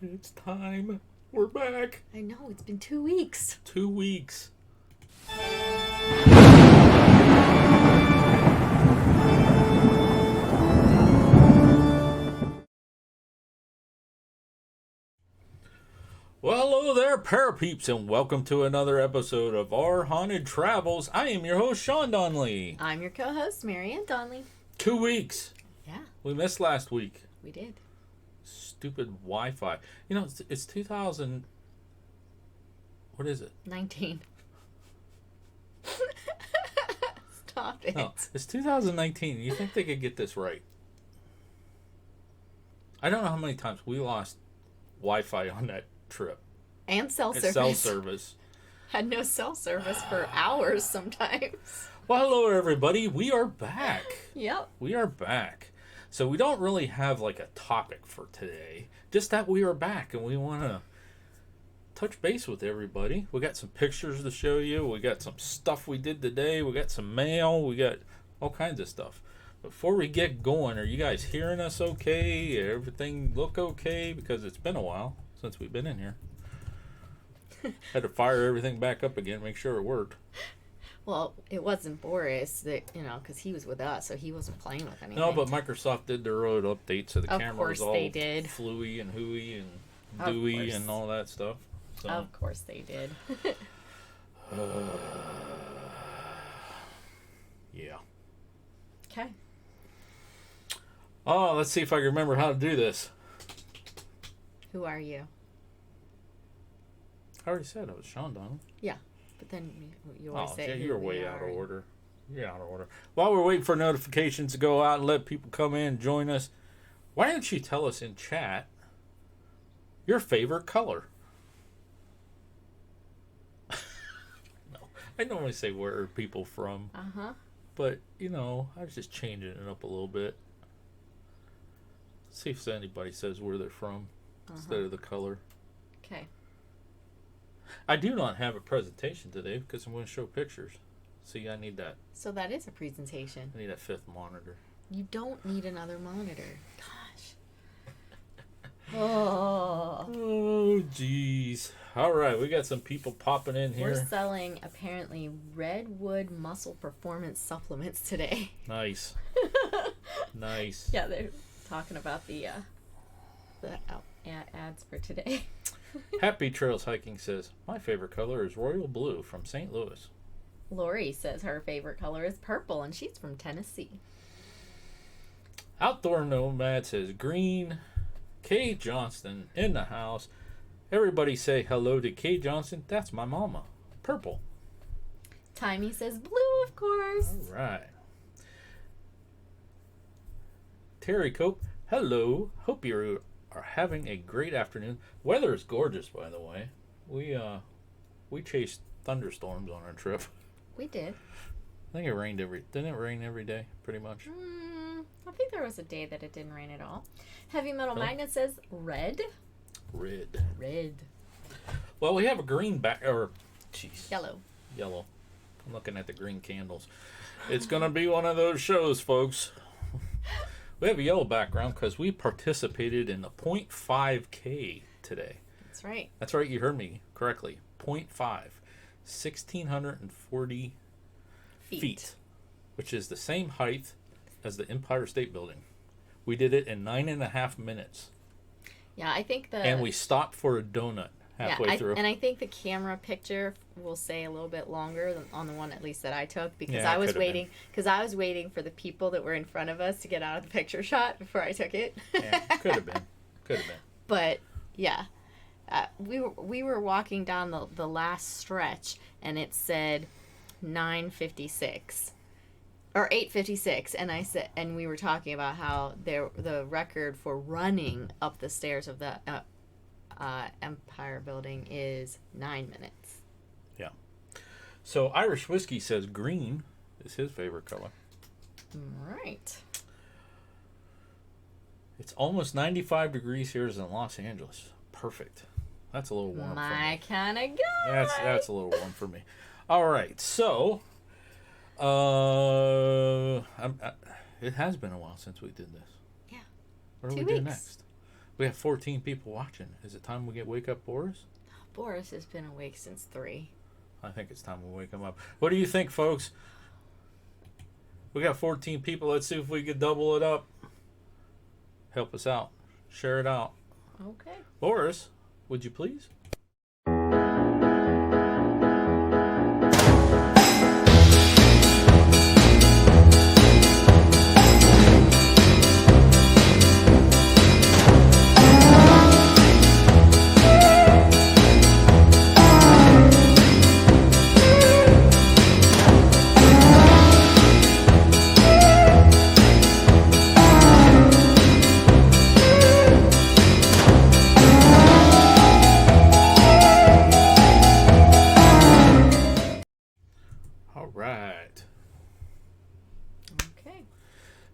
It's time. We're back. I know, it's been 2 weeks. 2 weeks. Well, hello there, parapeeps, and welcome to another episode of Our Haunted Travels. I am your host, Sean Donnelly. I'm your co-host, Marianne Donnelly. 2 weeks. Yeah. We missed last week. We did. Stupid Wi-Fi. You know, it's 2000... What is it? 19. Stop it. No, it's 2019. You think they could get this right? I don't know how many times we lost Wi-Fi on that trip. And cell service. Cell service. Had no cell service for hours sometimes. Well, hello, everybody. We are back. Yep. We are back. So we don't really have like a topic for today. Just that we are back and we want to touch base with everybody. We got some pictures to show you. We got some stuff we did today. We got some mail. We got all kinds of stuff. Before we get going, are you guys hearing us okay? Everything look okay? Because it's been a while since we've been in here. Had to fire everything back up again, make sure it worked. Well, it wasn't Boris that, because he was with us, so he wasn't playing with anything. No, but Microsoft did their own update, so the camera was all they did. fluey and hooey and dewy and all that stuff. So. Of course they did. Yeah. Okay. Oh, let's see if I can remember how to do this. Who are you? I already said I was Sean Donnelly. Yeah, but then you always say you're way out of order. You're out of order. While we're waiting for notifications to go out and let people come in and join us, why don't you tell us in chat your favorite color? No, I normally say where are people from. Uh-huh. But, I was just changing it up a little bit. See if anybody says where they're from instead of the color. Okay. I do not have a presentation today because I'm going to show pictures. See, I need that. So that is a presentation. I need that fifth monitor. You don't need another monitor. Gosh. Oh, jeez. All right, we got some people popping in here. We're selling, apparently, Redwood Muscle Performance Supplements today. Nice. Nice. Yeah, they're talking about the ads for today. Happy Trails Hiking says, my favorite color is royal blue from St. Louis. Lori says her favorite color is purple, and she's from Tennessee. Outdoor Nomad says green. Kay Johnston in the house. Everybody say hello to Kay Johnston. That's my mama. Purple. Timey says blue, of course. All right. Terry Cope, hello. Hope you are having a great afternoon. Weather is gorgeous, by the way. We chased thunderstorms on our trip. We did. I think it rained didn't it rain every day, pretty much? I think there was a day that it didn't rain at all. Heavy Metal Magnet says red. Red. Well, we have a green Yellow. I'm looking at the green candles. It's going to be one of those shows, folks. We have a yellow background because we participated in the 0.5K today. That's right, you heard me correctly. 0.5. 1,640 feet, which is the same height as the Empire State Building. We did it in 9.5 minutes. Yeah, I think and we stopped for a donut halfway through. And I think the camera picture will say a little bit longer than on the one at least that I took because I was waiting for the people that were in front of us to get out of the picture shot before I took it. Yeah, could have been. But yeah, we were walking down the last stretch and it said 9:56. Or 8:56, and we were talking about how the record for running up the stairs of the Empire Building is 9 minutes. Yeah. So Irish Whiskey says green is his favorite color. Right. It's almost 95 degrees here in Los Angeles. Perfect. That's a little warm. My kind of guy. That's a little warm for me. All right, so. It has been a while since we did this. Yeah. What do 2 we weeks. do next? We have 14 people watching. Is it time we wake up Boris? Boris has been awake since 3. I think it's time we wake him up. What do you think, folks? We got 14 people. Let's see if we could double it up. Help us out. Share it out. Okay. Boris, would you please?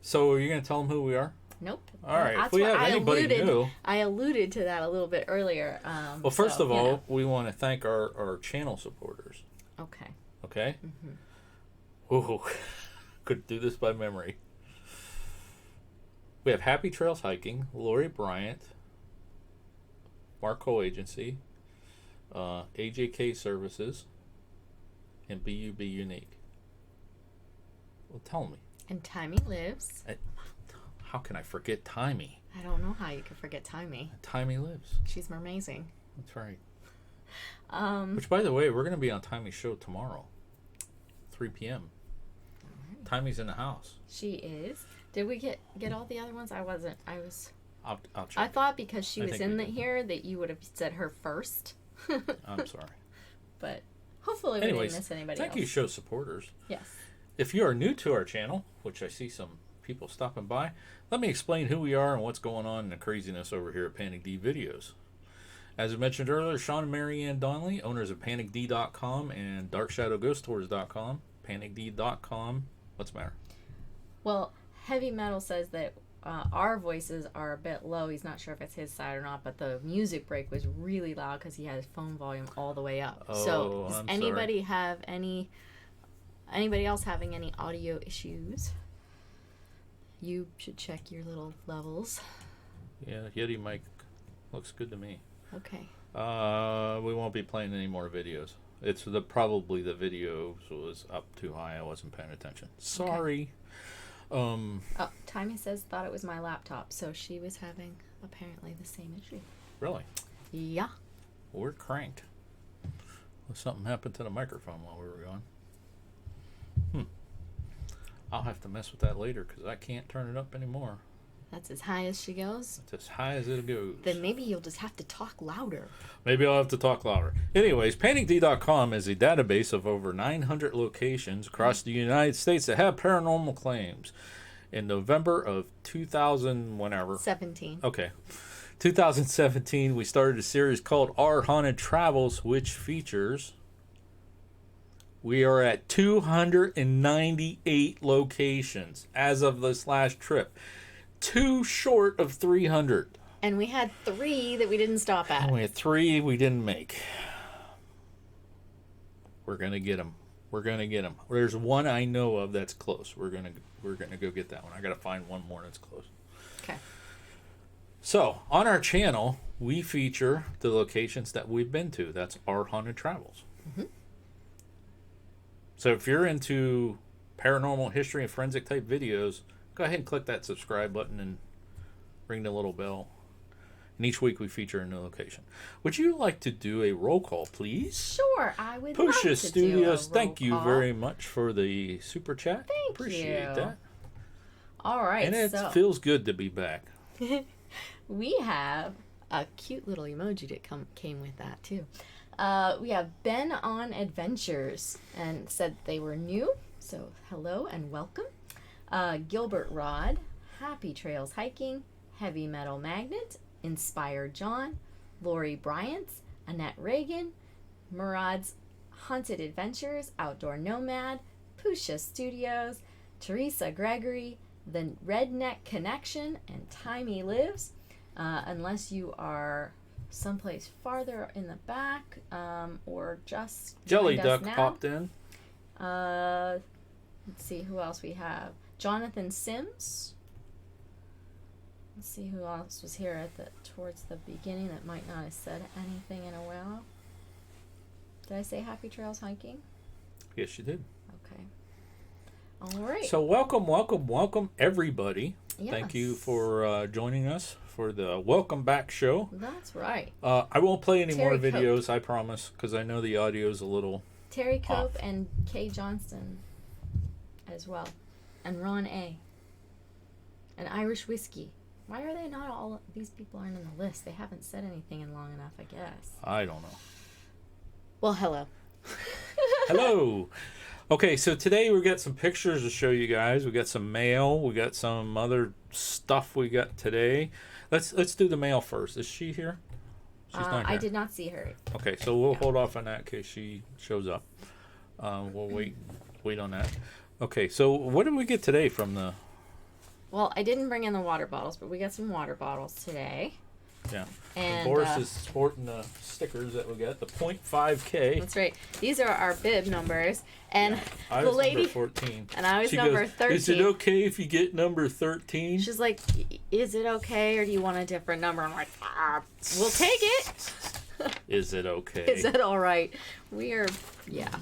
So are you going to tell them who we are? Nope. All right. If we have anybody new. I alluded to that a little bit earlier. Well, first of all, we want to thank our channel supporters. Okay. Okay? Mm-hmm. Ooh. Could do this by memory. We have Happy Trails Hiking, Lori Bryant, Marco Agency, AJK Services, and BUB Unique. Well, tell me. And Timey Lives. How can I forget Timey? I don't know how you can forget Timey. Timey Lives. She's amazing. That's right. Which, by the way, we're going to be on Timey's show tomorrow, 3 p.m. Right. Timey's in the house. She is. Did we get all the other ones? I wasn't. I was. I'll check. I thought because she was in here that you would have said her first. I'm sorry. But hopefully we didn't miss anybody else. Thank you, show supporters. Yes. If you are new to our channel, which I see some people stopping by, let me explain who we are and what's going on in the craziness over here at Panic D Videos. As I mentioned earlier, Sean and Mary Ann Donnelly, owners of PanicD.com and DarkShadowGhostTours.com. PanicD.com. What's the matter? Well, Heavy Metal says that our voices are a bit low. He's not sure if it's his side or not, but the music break was really loud because he had his phone volume all the way up. Oh, so does I'm anybody sorry. have anybody else having any audio issues? You should check your little levels. Yeah, Yeti mic looks good to me. Okay. We won't be playing any more videos. It's probably the video was up too high. I wasn't paying attention. Sorry. Okay. Timey says thought it was my laptop, so she was having apparently the same issue. Really? Yeah. Well, we're cranked. Well, something happened to the microphone while we were gone. I'll have to mess with that later because I can't turn it up anymore. That's as high as she goes? It's as high as it goes. Then maybe you'll just have to talk louder. Maybe I'll have to talk louder. Anyways, PanicD.com is a database of over 900 locations across the United States that have paranormal claims. In November of 17. Okay. 2017, we started a series called Our Haunted Travels, which features... We are at 298 locations as of this last trip. 2 short of 300. And we had 3 that we didn't stop at. And we had 3 we didn't make. We're going to get them. There's one I know of that's close. We're going to go get that one. I got to find one more that's close. Okay. So, on our channel, we feature the locations that we've been to. That's Our Haunted Travels. Mm-hmm. So if you're into paranormal history and forensic type videos, go ahead and click that subscribe button and ring the little bell. And each week we feature a new location. Would you like to do a roll call, please? Sure, I would love to Studios, do a roll thank you call. very much for the super chat. Appreciate that. All right, and it feels good to be back. We have a cute little emoji that came with that too. We have Ben on Adventures and said they were new, so hello and welcome. Gilbert Rod, Happy Trails Hiking, Heavy Metal Magnet, Inspired John, Lori Bryant, Annette Reagan, Murad's Haunted Adventures, Outdoor Nomad, Pusha Studios, Teresa Gregory, The Redneck Connection, and Timey Lives. Unless you are someplace farther in the back, or just Jelly Duck popped in. Let's see who else we have. Jonathan Sims, Let's see who else was here towards the beginning that might not have said anything in a while. Did I say happy trails hiking? Yes, you did. Okay. All right. So welcome, everybody. Yes. Thank you for joining us for the Welcome Back show. That's right. I won't play any more Terry videos, Cope. I promise, because I know the audio is a little... Terry Cope off. and Kay Johnston as well. And Ron A. And Irish Whiskey. Why are they not all... These people aren't on the list. They haven't said anything in long enough, I guess. I don't know. Well, hello. Hello. Okay, so today we got some pictures to show you guys. We got some mail. We got some other stuff we got today. Let's do the mail first. Is she here? She's not here. I did not see her. Okay, so we'll hold off on that in case she shows up. We'll wait on that. Okay, so what did we get today from the... Well, I didn't bring in the water bottles, but we got some water bottles today. Yeah. And Boris is sporting the stickers that we got, the 0.5K. That's right. These are our bib numbers. And I the was number 14. And I was she number goes, 13. Is it okay if you get number 13? She's like, is it okay or do you want a different number? I'm like, we'll take it. Is it okay? Is that all right? We are, yeah.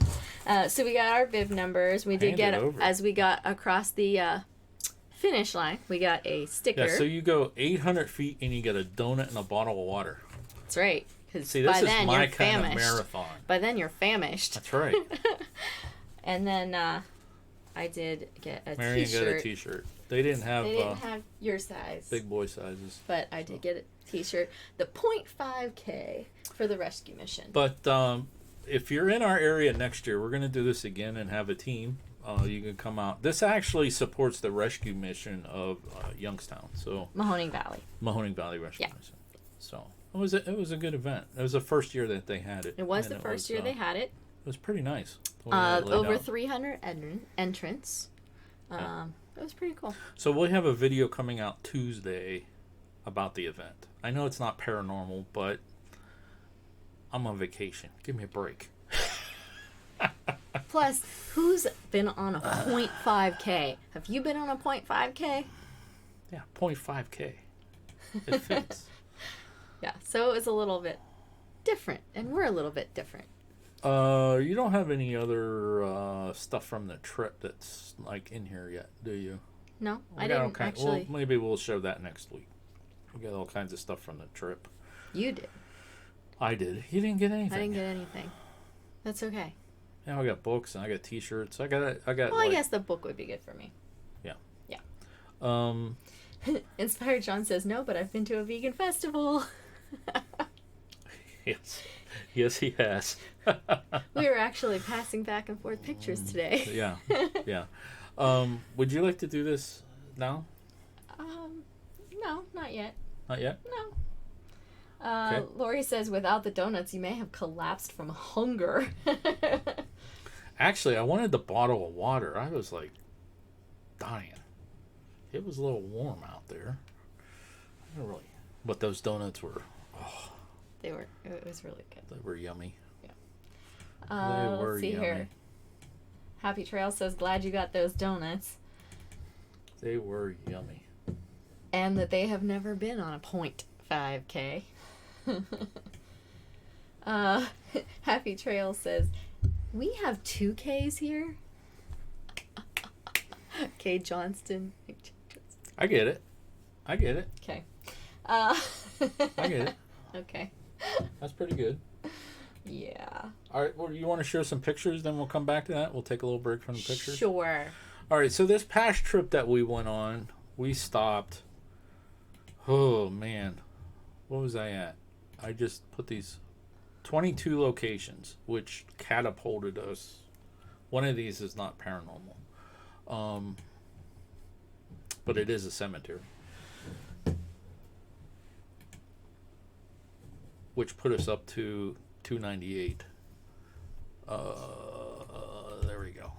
So we got our bib numbers. We did Hand it get, over. as we got across the finish line, we got a sticker. Yeah, so you go 800 feet and you get a donut and a bottle of water. That's right. Because See, by this is then my you're kind famished. of marathon. By then you're famished. That's right. And then I did get a Marion t-shirt. got a t-shirt. They didn't have, They didn't have your size. big boy sizes. But I did get a t-shirt. The 0.5K for the rescue mission. But if you're in our area next year, we're going to do this again and have a team. You can come out. This actually supports the rescue mission of Youngstown. So Mahoning Valley. Mahoning Valley Rescue Yeah. Mission. So it was a good event. It was the first year that they had it. It was and the first year they had it. It was pretty nice. the way they laid Over out. 300 entrants. Yeah. It was pretty cool. So we'll have a video coming out Tuesday about the event. I know it's not paranormal, but I'm on vacation. Give me a break. Plus, who's been on a 0.5K? Have you been on a 0.5K? Yeah, 0.5K. It fits. Yeah, so it was a little bit different, and we're a little bit different. You don't have any other stuff from the trip that's like in here yet, do you? No, We I got all didn't kind- actually. Well, maybe we'll show that next week. We got all kinds of stuff from the trip. You did. I did. You didn't get anything. I didn't get anything. That's okay. Yeah, I got books and I got T-shirts. I got. Well, like, I guess the book would be good for me. Yeah. Yeah. Inspired John says no, but I've been to a vegan festival. Yes, he has. We were actually passing back and forth pictures today. Yeah. Would you like to do this now? No, not yet. Not yet. No. Okay. Lori says, without the donuts, you may have collapsed from hunger. Actually, I wanted the bottle of water. I was like dying. It was a little warm out there. I don't really. But those donuts were. Oh, It was really good. they were yummy. Let's were see yummy. here. Happy Trail says, glad you got those donuts. They were yummy. And that they have never been on a 0.5K. Happy Trail says, we have 2Ks here? Kay Johnston. I get it. Okay. I get it. Okay. That's pretty good. Yeah. All right. Well, you want to share some pictures? Then we'll come back to that. We'll take a little break from the pictures. Sure. All right. So this past trip that we went on, we stopped. Oh man, what was I at? I just put these 22 locations, which catapulted us. One of these is not paranormal, but it is a cemetery, which put us up to 298. There we go.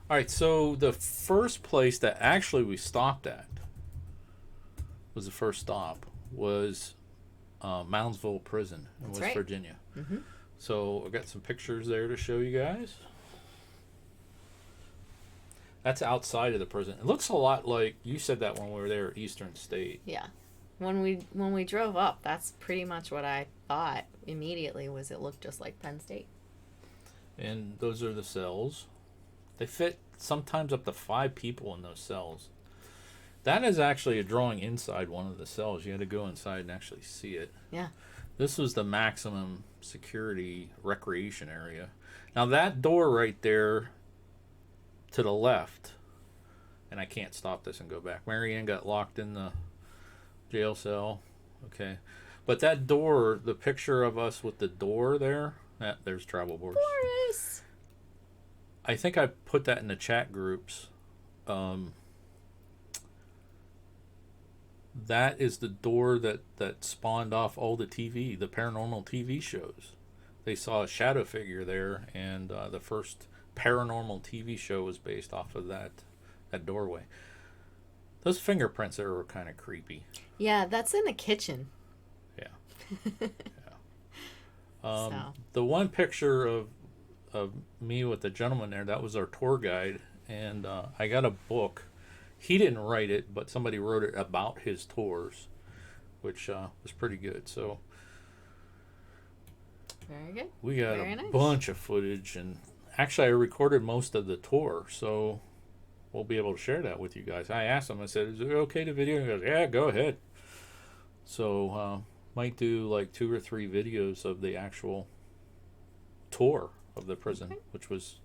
All right, so the first place that actually we stopped at was the first stop was Moundsville Prison in That's West right. Virginia. Mm-hmm. So I got some pictures there to show you guys. That's outside of the prison. It looks a lot like you said that when we were there at Eastern State. Yeah. When we drove up, that's pretty much what I thought immediately. Was it looked just like Penn State. And those are the cells. They fit sometimes up to 5 people in those cells. That is actually a drawing inside one of the cells. You had to go inside and actually see it. Yeah. This was the maximum security recreation area. Now that door right there to the left, and I can't stop this and go back. Marianne got locked in the jail cell. Okay. But that door, the picture of us with the door there, there's travel boards. Boris! I think I put that in the chat groups. That is the door that spawned off all the paranormal TV shows. They saw a shadow figure there, and the first paranormal TV show was based off of that doorway. Those fingerprints there were kind of creepy. Yeah, that's in the kitchen. Yeah. Yeah. The one picture of me with the gentleman there, that was our tour guide, and I got a book. He didn't write it, but somebody wrote it about his tours, which was pretty good. So very good. We got very a nice. bunch of footage, and actually I recorded most of the tour, so we'll be able to share that with you guys. I asked him, I said, is it okay to video? He goes, yeah, go ahead. So might do like 2 or 3 videos of the actual tour of the prison, okay, which was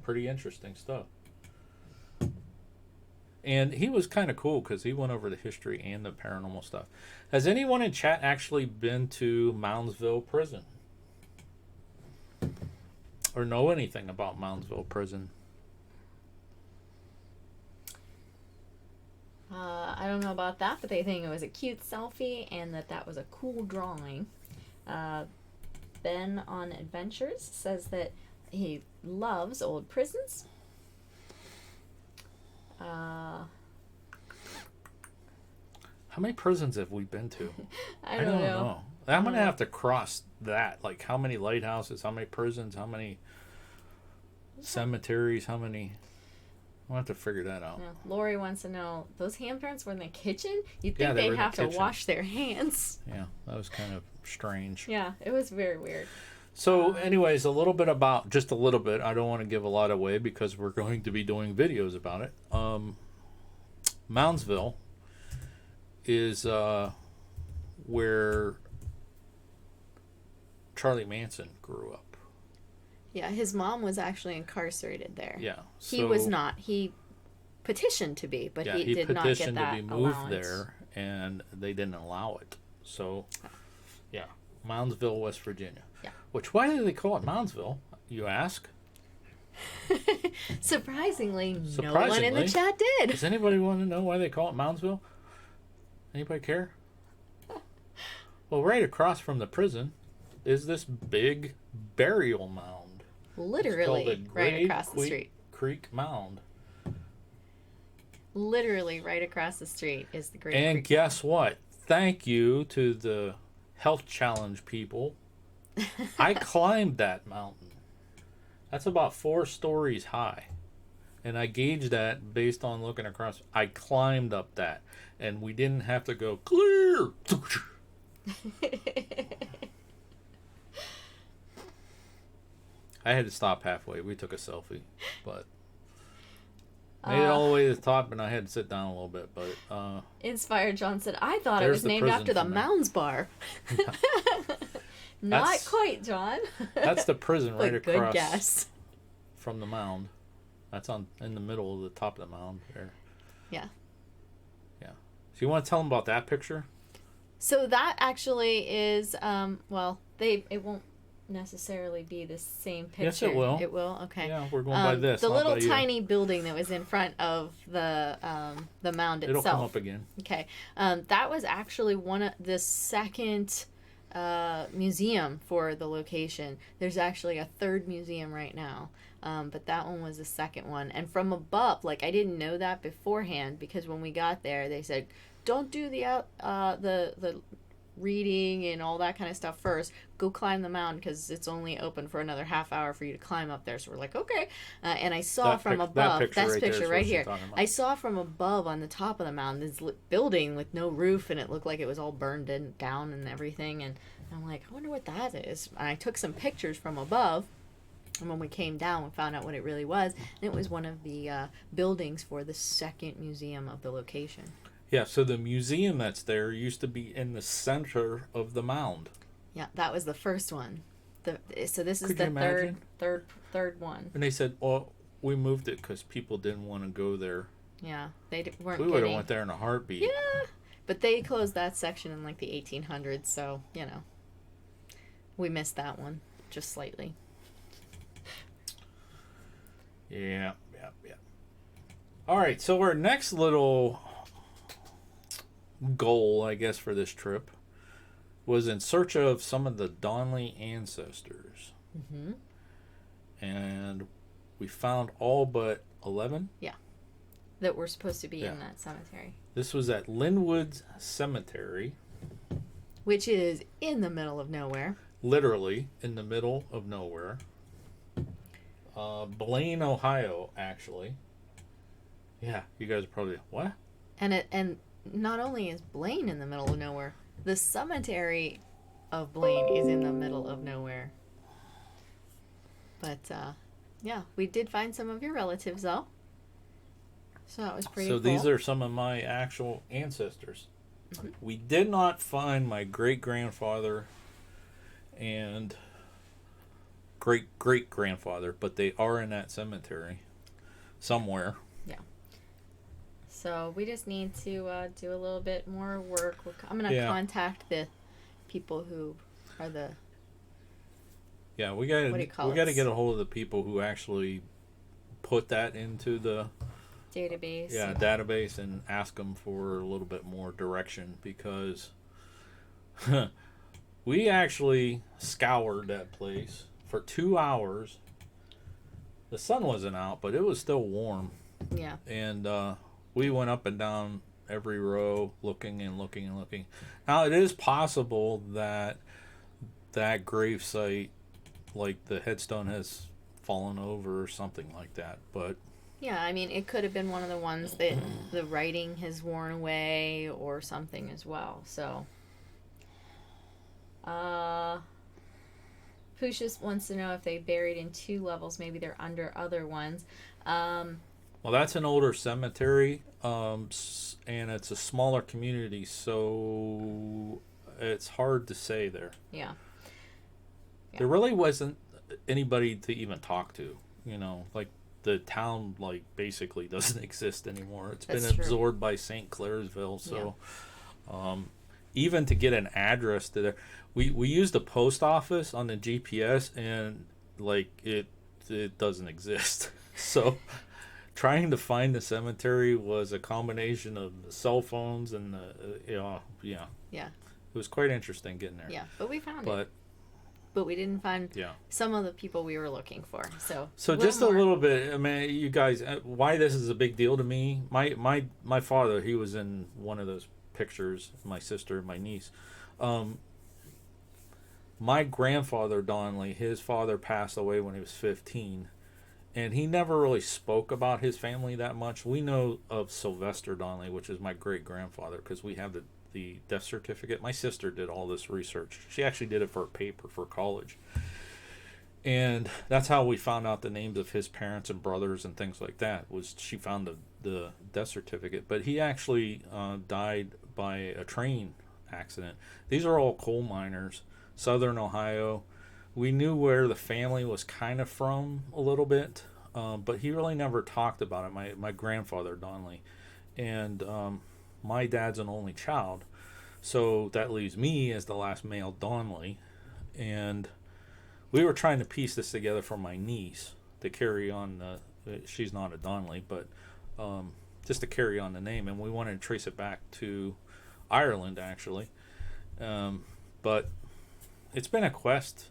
pretty interesting stuff. And he was kind of cool because he went over the history and the paranormal stuff. Has anyone in chat actually been to Moundsville Prison? Or know anything about Moundsville Prison? I don't know about that, but they think it was a cute selfie and that was a cool drawing. Ben on Adventures says that he loves old prisons. How many prisons have we been to? I don't know. I'm going to have to cross that. Like, how many lighthouses, how many prisons, how many cemeteries, how many... I'll have to figure that out. Yeah. Lori wants to know, those handprints were in the kitchen? You'd think they'd have to wash their hands. Yeah, that was kind of strange. Yeah, it was very weird. So, anyways, just a little bit. I don't want to give a lot away because we're going to be doing videos about it. Moundsville is where Charlie Manson grew up. Yeah, his mom was actually incarcerated there. Yeah. He was not. He petitioned to be, but he did not get that to be moved allowance. there, and they didn't allow it. So, yeah, Moundsville, West Virginia. Yeah. Which, why do they call it Moundsville, you ask? Surprisingly, no one in the chat did. Does anybody want to know why they call it Moundsville? Anybody care? Well, right across from the prison is this big burial mound. Literally right across the street. Creek Mound. Literally right across the street is the Great And Creek guess what? Thank you to the Health Challenge people. I climbed that mountain. That's about 4 stories high. And I gauged that based on looking across. I climbed up that. And we didn't have to go clear. I had to stop halfway. We took a selfie, but made it all the way to the top, and I had to sit down a little bit. But Inspired John said, "I thought it was named after the Mounds Bar." Not quite, John. That's the prison right across. Good guess. From the mound. That's in the middle of the top of the mound there. Yeah. Yeah. So you want to tell them about that picture? So that actually is, it won't necessarily be the same picture. Yes, it will. It will? Okay. Yeah, we're going by this. The little tiny building that was in front of the mound itself. It'll come up again. Okay. That was actually the second museum for the location. There's actually a third museum right now. But that one was the second one. And from above, I didn't know that beforehand because when we got there, they said, don't do the reading and all that kind of stuff first. Go climb the mountain because it's only open for another half hour for you to climb up there. So we're like, okay. And I saw from above, that's picture right here. I saw from above on the top of the mountain this building with no roof, and it looked like it was all burned down and everything. And I'm like, I wonder what that is. And I took some pictures from above. And when we came down, we found out what it really was. And it was one of the buildings for the second museum of the location. Yeah, so the museum that's there used to be in the center of the mound. Yeah, that was the first one. So this is the third one. And they said, well, we moved it because people didn't want to go there. Yeah, they weren't. We would have went there in a heartbeat. Yeah, but they closed that section in like the 1800s, so, we missed that one just slightly. Yeah. All right, so our next little goal, I guess, for this trip was in search of some of the Donnelly ancestors. Mm-hmm. And we found all but 11? Yeah, that were supposed to be in that cemetery. This was at Linwood Cemetery. Which is in the middle of nowhere. Literally in the middle of nowhere. Blaine, Ohio, actually. Yeah, you guys are probably, what? And not only is Blaine in the middle of nowhere, the cemetery of Blaine is in the middle of nowhere. But, we did find some of your relatives, though. So that was pretty cool. So these are some of my actual ancestors. Mm-hmm. We did not find my great-grandfather and great-great-grandfather, but they are in that cemetery somewhere. Yeah. So we just need to do a little bit more work. I'm going to contact the people who are the... Yeah, we got to get a hold of the people who actually put that into the database. Yeah, database, and ask them for a little bit more direction, because we actually scoured that place for 2 hours. The sun wasn't out, but it was still warm. Yeah. And we went up and down every row looking and looking and looking. Now, it is possible that that grave site, like the headstone, has fallen over or something like that, but... Yeah, I mean, it could have been one of the ones that the writing has worn away or something as well, so... Pushus wants to know if they buried in 2 levels, maybe they're under other ones. Well, that's an older cemetery, and it's a smaller community, so it's hard to say there. Yeah. There really wasn't anybody to even talk to, like the town basically doesn't exist anymore. It's been absorbed by St. Clairsville, so even to get an address to there, we used the post office on the GPS, and it doesn't exist. So trying to find the cemetery was a combination of the cell phones and the it was quite interesting getting there. Yeah, but we found it. But we didn't find some of the people we were looking for. So just a little bit. I mean, you guys, why this is a big deal to me? My father, he was in one of those pictures. My sister, my niece. My grandfather Donnelly, his father passed away when he was 15, and he never really spoke about his family that much. We know of Sylvester Donnelly, which is my great grandfather, because we have the death certificate. My sister did all this research. She actually did it for a paper for college. And that's how we found out the names of his parents and brothers and things like that, was she found the death certificate. But he actually died by a train accident. These are all coal miners, Southern Ohio. We knew where the family was kind of from a little bit, but he really never talked about it, my grandfather Donnelly. And my dad's an only child, so that leaves me as the last male Donnelly, and we were trying to piece this together for my niece to carry on she's not a Donnelly, but just to carry on the name, and we wanted to trace it back to Ireland, actually. But it's been a quest,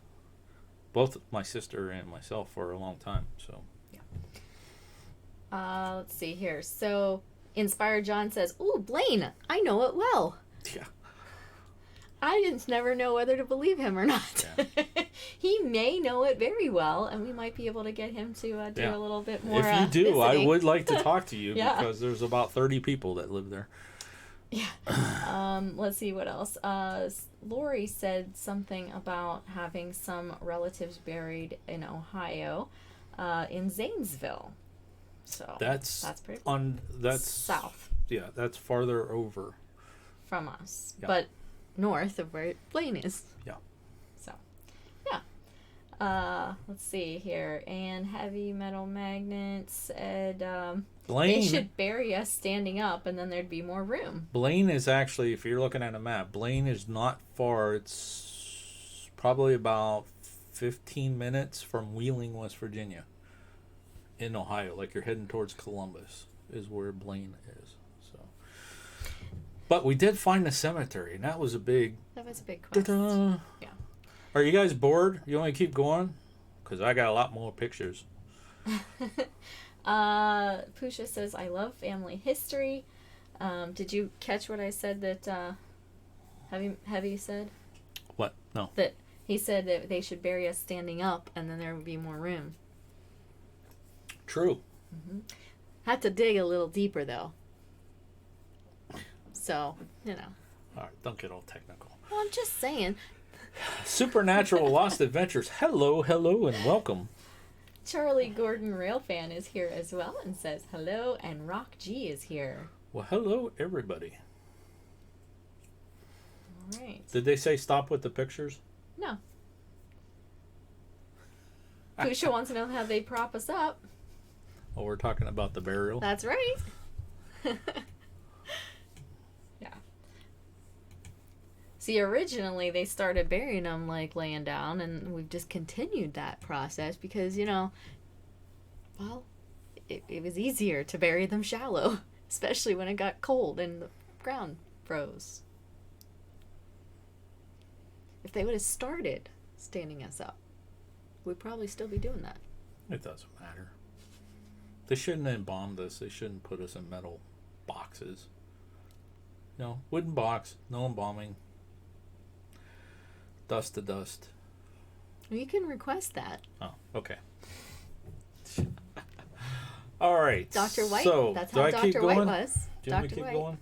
both my sister and myself, for a long time. So let's see here. So Inspired John says, "Ooh, Blaine, I know it well." Yeah. I just never know whether to believe him or not. Yeah. He may know it very well, and we might be able to get him to do a little bit more. If you do, I visiting. would like to talk to you Yeah. because there's about 30 people that live there. Yeah. Let's see what else. Lori said something about having some relatives buried in Ohio, in Zanesville. So that's pretty cool. That's south. Yeah, that's farther over from us, Yeah. but north of where Blaine is. Yeah. So, yeah. Let's see here. And Heavy Metal Magnet said Blaine. they should bury us standing up, and then there'd be more room. Blaine is actually, if you're looking at a map, Blaine is not far. It's probably about 15 minutes from Wheeling, West Virginia, in Ohio. Like you're heading towards Columbus is where Blaine is. So, but we did find the cemetery, and that was a big. That was a big quest. Ta-da. Yeah. Are you guys bored? You want to keep going? Because I got a lot more pictures. Pusha says, I love family history. Did you catch what I said that Heavy said? What? No. That he said that they should bury us standing up, and then there would be more room. True. Mm-hmm. Had to dig a little deeper, though. So, All right, don't get all technical. Well, I'm just saying. Supernatural Lost Adventures. Hello, and welcome. Charlie Gordon Railfan is here as well and says hello, and Rock G is here. Well, hello, everybody. All right. Did they say stop with the pictures? No. Pusha wants to know how they prop us up. Oh, we're talking about the burial. That's right. Yeah. See, originally they started burying them like laying down, and we've just continued that process because, well, it was easier to bury them shallow, especially when it got cold and the ground froze. If they would have started standing us up, we'd probably still be doing that. It doesn't matter. They shouldn't have embalmed us. They shouldn't put us in metal boxes. Wooden box, no embalming. Dust to dust. Well, you can request that. Oh, okay. All right. Dr. White, So, that's do how I keep Dr. White going? was. Do you want me to Dr. keep White. going?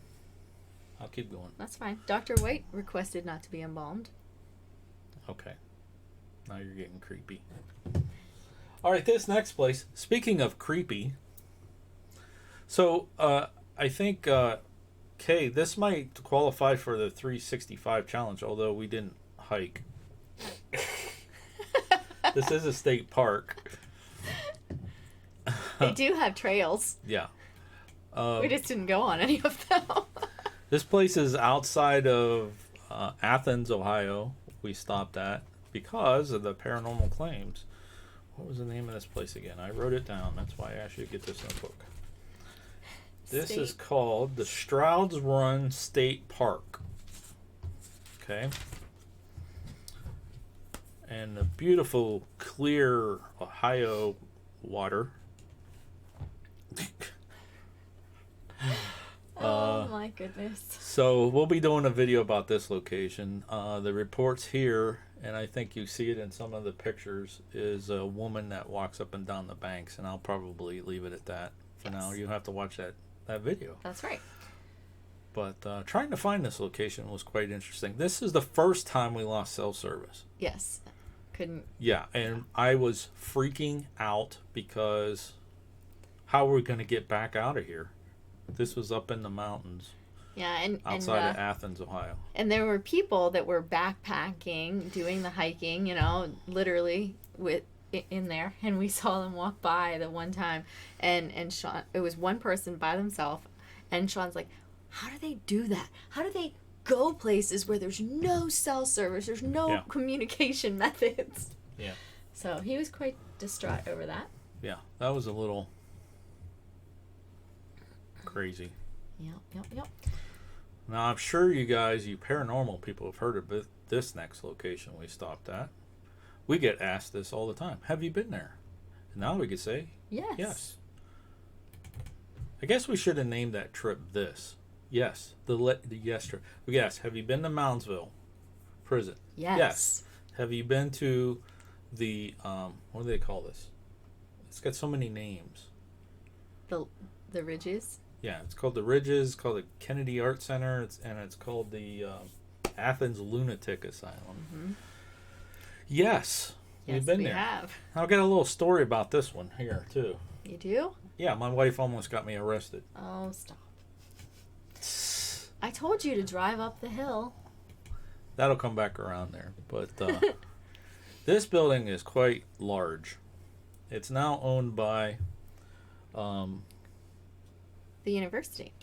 I'll keep going. That's fine. Dr. White requested not to be embalmed. Okay. Now you're getting creepy. All right, this next place. Speaking of creepy, so I think Kay, this might qualify for the 365 challenge, although we didn't hike. This is a state park. They do have trails. Yeah. We just didn't go on any of them. This place is outside of Athens, Ohio. We stopped at because of the paranormal claims. What was the name of this place again? I wrote it down. That's why I asked you to get this notebook. This is called the Strouds Run State Park. Okay. And the beautiful, clear Ohio water. Oh my goodness. So we'll be doing a video about this location. The reports here, and I think you see it in some of the pictures, is a woman that walks up and down the banks, and I'll probably leave it at that for now. You'll have to watch that video. That's right. But trying to find this location was quite interesting. This is the first time we lost cell service. Yes. Couldn't. Yeah, and I was freaking out because how are we going to get back out of here? This was up in the mountains. Yeah, and outside of Athens, Ohio. And there were people that were backpacking, doing the hiking, literally in there, and we saw them walk by the one time, and Sean, it was one person by themselves, and Sean's like, how do they do that? How do they go places where there's no cell service, there's no communication methods? Yeah. So he was quite distraught over that. Yeah, that was a little crazy. Yep. Now, I'm sure you guys, you paranormal people, have heard of this next location we stopped at. We get asked this all the time. Have you been there? And now we could say, yes. I guess we should have named that trip this. Yes, the Yester. We get asked, have you been to Moundsville? Prison. Yes. Have you been to the what do they call this? It's got so many names. The Ridges? Yeah, it's called the Ridges, it's called the Kennedy Art Center, it's called the Athens Lunatic Asylum. Mm-hmm. Yes, we've been there. Have. I'll get a little story about this one here too. You do? Yeah, my wife almost got me arrested. Oh, stop. I told you to drive up the hill. That'll come back around there. But this building is quite large. It's now owned by the university.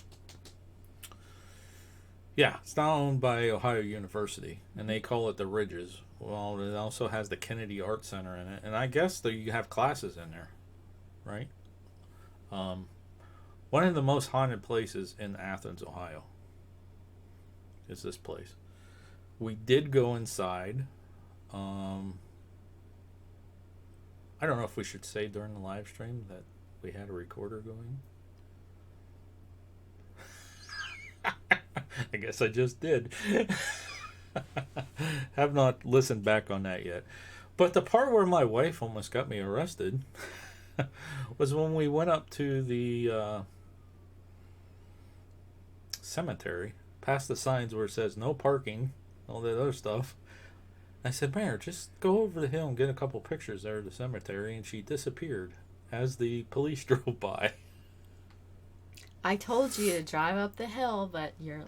Yeah, it's now owned by Ohio University, and they call it the Ridges. Well, it also has the Kennedy Art Center in it, and I guess that you have classes in there, right? One of the most haunted places in Athens, Ohio, is this place. We did go inside. I don't know if we should say during the live stream that we had a recorder going. I guess I just did. Have not listened back on that yet. But the part where my wife almost got me arrested was when we went up to the cemetery, past the signs where it says no parking, all that other stuff. I said, Mayor, just go over the hill and get a couple pictures there of the cemetery, and she disappeared as the police drove by. I told you to drive up the hill, but you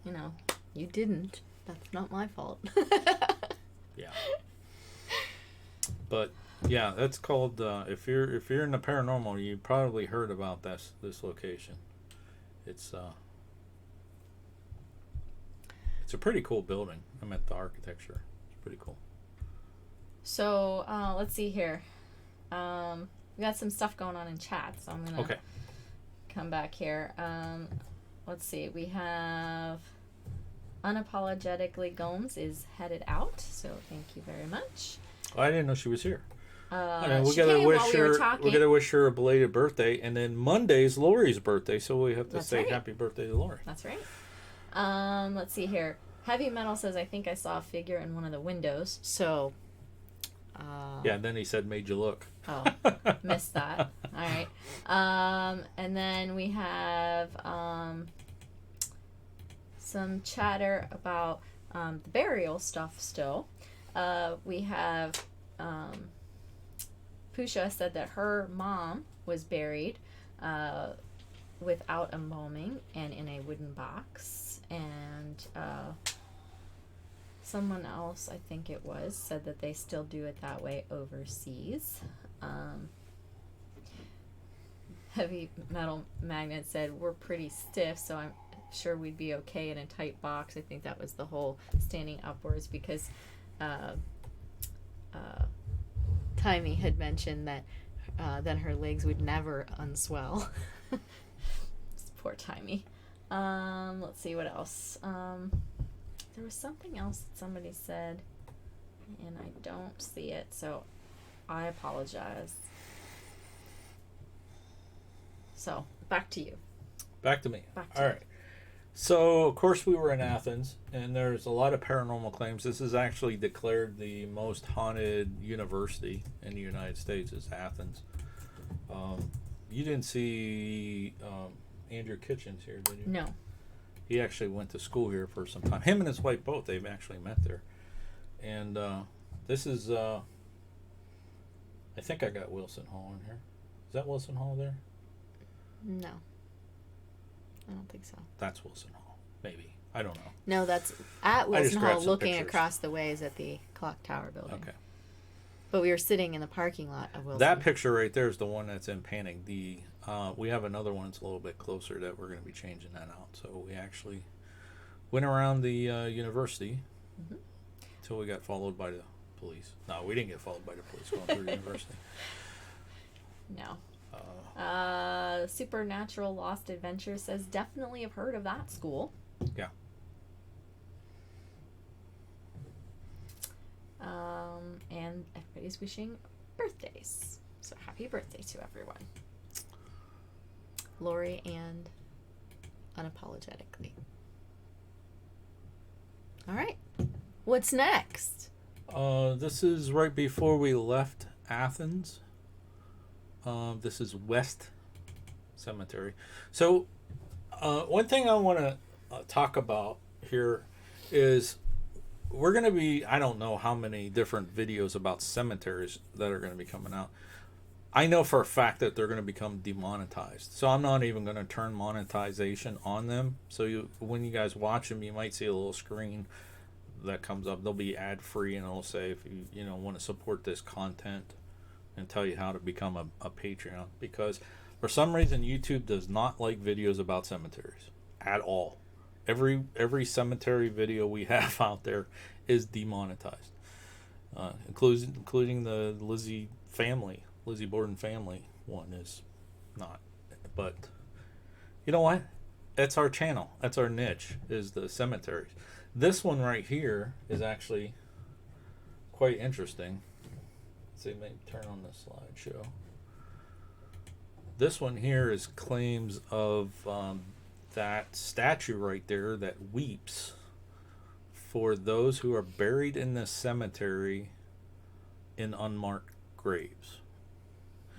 know, you didn't. That's not my fault. Yeah. But yeah, that's called. If you're in the paranormal, you probably heard about this location. It's a pretty cool building. I meant the architecture. It's pretty cool. So let's see here. We got some stuff going on in chat, so I'm gonna come back here. Let's see. We have Unapologetically Gomes is headed out, so thank you very much. Oh, I didn't know she was here. We gotta wish her a belated birthday, and then Monday's Lori's birthday, so we have to That's say right. happy birthday to Lori. That's right. Let's see here. Heavy Metal says, I think I saw a figure in one of the windows. So, yeah, and then he said, made you look. Oh, missed that. All right. And then we have some chatter about the burial stuff still. We have Pusha said that her mom was buried without embalming and in a wooden box. And someone else, I think it was, said that they still do it that way overseas. Heavy Metal Magnet said, we're pretty stiff, so I'm sure we'd be okay in a tight box. I think that was the whole standing upwards, because Timey had mentioned that then her legs would never unswell. Poor Timey. Let's see what else. There was something else that somebody said, and I don't see it, so I apologize. So, back to you. Back to me. Back to All you. right. So, of course, we were in Athens, and there's a lot of paranormal claims. This is actually declared the most haunted university in the United States is Athens. You didn't see Andrew Kitchens here, did you? No. He actually went to school here for some time. Him and his wife both, they've actually met there. And this is, I think I got Wilson Hall in here. Is that Wilson Hall there? No. I don't think so. That's Wilson Hall. Maybe. I don't know. No, that's at Wilson Hall grabbed some looking pictures. across the ways at the clock tower building. Okay. But we were sitting in the parking lot of Wilson. That picture right there is the one that's in painting. We have another one that's a little bit closer that we're going to be changing that out. So we actually went around the university until we got followed by the police. No, we didn't get followed by the police going through the university. No. Supernatural Lost Adventure says, definitely have heard of that school. Yeah. And everybody's wishing birthdays. So happy birthday to everyone. Lori and Unapologetically. All right. What's next? This is right before we left Athens. This is West Cemetery. So, one thing I want to talk about here is we're going to be, I don't know how many different videos about cemeteries that are going to be coming out. I know for a fact that they're going to become demonetized. So I'm not even going to turn monetization on them. So when you guys watch them, you might see a little screen that comes up. They'll be ad free, and it'll say if you want to support this content, and tell you how to become a Patreon. Because for some reason YouTube does not like videos about cemeteries at all. Every cemetery video we have out there is demonetized, including the Lizzie Borden family one is not. But you know what? That's our channel. That's our niche, is the cemeteries. This one right here is actually quite interesting. Let's see, maybe turn on the slideshow. This one here is claims of that statue right there that weeps for those who are buried in the cemetery in unmarked graves.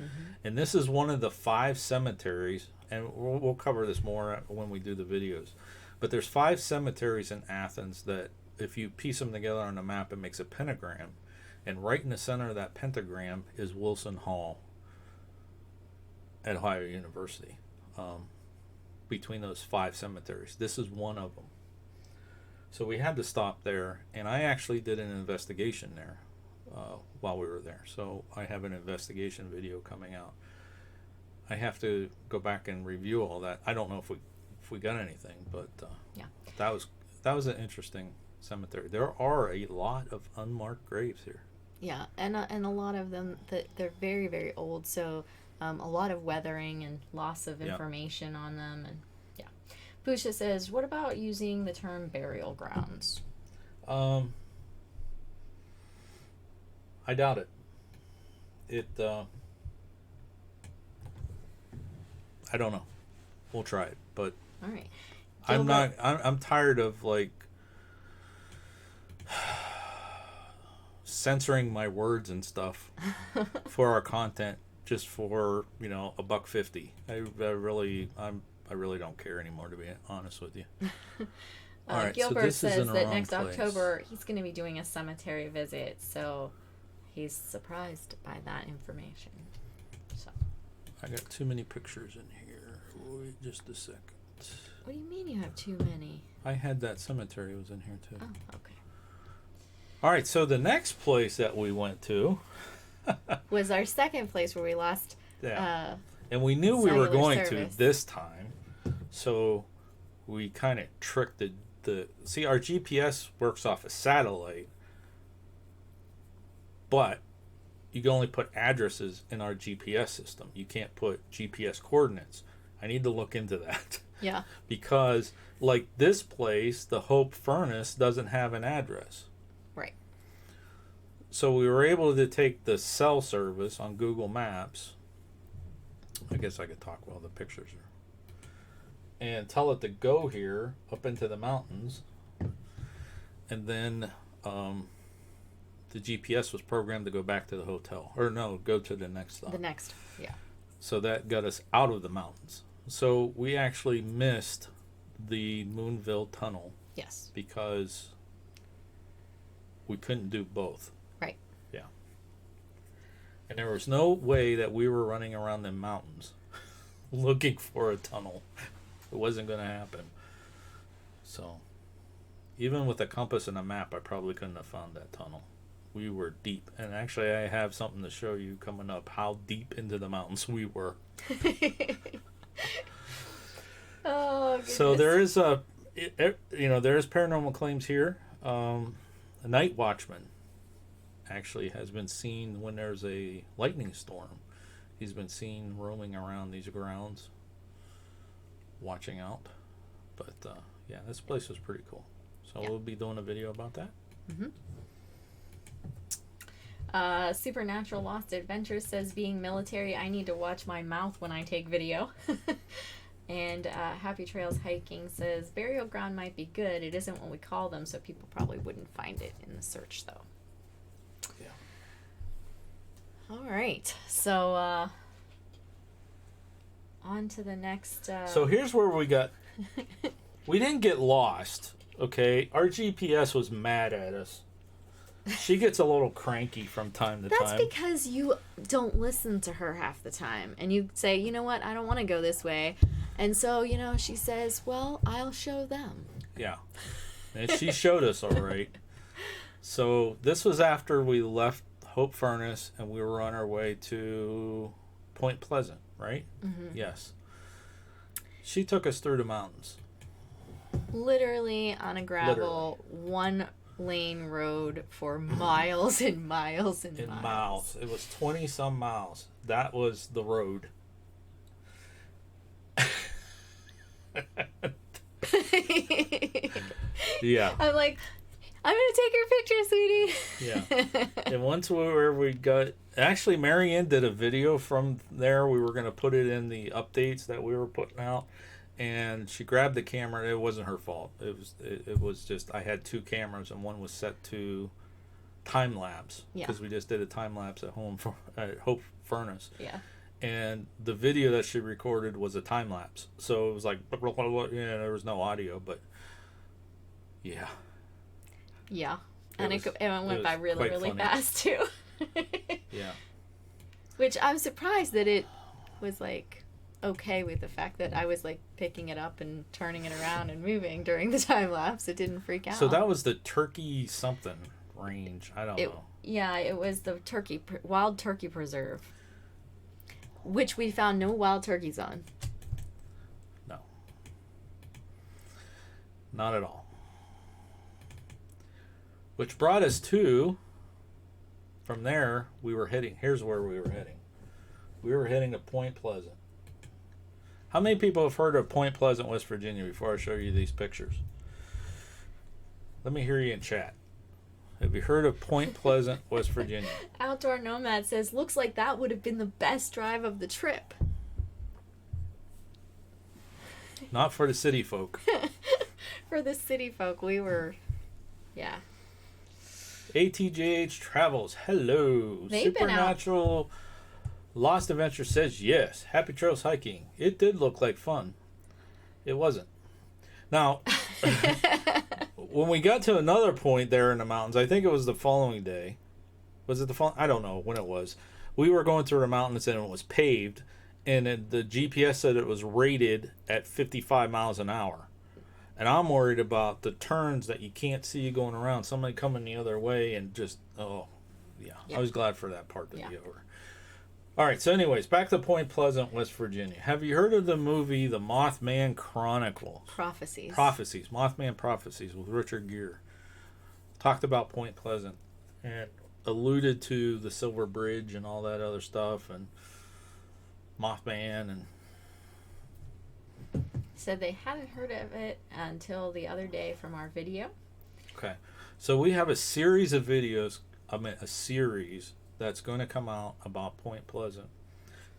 Mm-hmm. And this is one of the 5 cemeteries, and we'll cover this more when we do the videos. But there's 5 cemeteries in Athens that, if you piece them together on a map, it makes a pentagram. And right in the center of that pentagram is Wilson Hall at Ohio University. Between those 5 cemeteries, this is one of them. So we had to stop there, and I actually did an investigation there while we were there. So I have an investigation video coming out. I have to go back and review all that. I don't know if we got anything, but yeah, that was an interesting cemetery. There are a lot of unmarked graves here. Yeah, and a lot of them they're very, very old. So a lot of weathering and loss of information on them, and yeah. Pusha says, "What about using the term burial grounds?" I doubt it. I don't know. We'll try it, but all right. I'm tired of like censoring my words and stuff for our content just for $1.50. I really don't care anymore, to be honest with you. All right, Gilbert so says that next October he's going to be doing a cemetery visit, so he's surprised by that information. So I got too many pictures in here. Wait just a second. What do you mean you have too many? I had that cemetery was in here too. Oh, okay. All right, so the next place that we went to was our second place where we lost. Yeah. And we knew we were going to this time, so we kind of tricked the. See, our GPS works off a satellite, but you can only put addresses in our GPS system. You can't put GPS coordinates. I need to look into that. Yeah. Because, like this place, the Hope Furnace doesn't have an address. Right. So we were able to take the cell service on Google Maps. I guess I could talk while the pictures are. And tell it to go here, up into the mountains. And then the GPS was programmed to go back to the hotel. Or no, go to the next stop. The next, yeah. So that got us out of the mountains. So we actually missed the Moonville Tunnel. Yes. Because we couldn't do both. Right. Yeah. And there was no way that we were running around the mountains looking for a tunnel. It wasn't going to happen. So even with a compass and a map, I probably couldn't have found that tunnel. We were deep. And actually, I have something to show you coming up, how deep into the mountains we were. Oh, goodness. So there is there is paranormal claims here. A night watchman actually has been seen when there's a lightning storm. He's been seen roaming around these grounds, watching out. But yeah, this place was pretty cool. So we'll be doing a video about that. Mm-hmm. Supernatural Lost Adventures says, being military, I need to watch my mouth when I take video. And Happy Trails Hiking says, burial ground might be good. It isn't what we call them, so people probably wouldn't find it in the search, though. Yeah. All right. So, on to the next... So here's where we got... We didn't get lost, okay? Our GPS was mad at us. She gets a little cranky from time to time. That's because you don't listen to her half the time. And you say, you know what, I don't want to go this way. And so, you know, she says, well, I'll show them. Yeah. And she showed us all right. So this was after we left Hope Furnace and we were on our way to Point Pleasant, right? Mm-hmm. Yes. She took us through the mountains. Literally on a gravel, one-lane road for miles and miles and miles. It was 20-some miles. That was the road. Yeah. I'm like, I'm going to take your picture, sweetie. Yeah. And once we got... Actually, Marianne did a video from there. We were going to put it in the updates that we were putting out. And she grabbed the camera. It wasn't her fault. It was just I had two cameras and one was set to time lapse because we just did a time lapse at home at Hope Furnace. Yeah. And the video that she recorded was a time lapse, so it was like there was no audio, but yeah. Yeah, and it went by really really fast too. Yeah. Which I'm surprised that it was like. Okay with the fact that I was like picking it up and turning it around and moving during the time lapse. It didn't freak out. So that was the turkey something range. I don't know. Yeah, it was the wild turkey preserve, which we found no wild turkeys on. No. Not at all. Which brought us to, from there, here's where we were heading. We were heading to Point Pleasant. How many people have heard of Point Pleasant, West Virginia before I show you these pictures? Let me hear you in chat. Have you heard of Point Pleasant, West Virginia? Outdoor Nomad says, looks like that would have been the best drive of the trip. Not for the city folk. For the city folk, we were, yeah. ATJH Travels, hello. They've Supernatural Lost Adventure says yes. Happy Trails Hiking. It did look like fun. It wasn't. Now, when we got to another point there in the mountains, I think it was the following day. Was it the following? I don't know when it was. We were going through the mountains and it was paved, and the GPS said it was rated at 55 miles an hour. And I'm worried about the turns that you can't see going around. Somebody coming the other way and just, yeah. I was glad for that part to be over. All right, so anyways, back to Point Pleasant, West Virginia. Have you heard of the movie The Mothman Chronicles? Prophecies. Mothman Prophecies with Richard Gere. Talked about Point Pleasant and alluded to the Silver Bridge and all that other stuff and Mothman and... Said they hadn't heard of it until the other day from our video. Okay, so we have a series of videos, a series that's going to come out about Point Pleasant.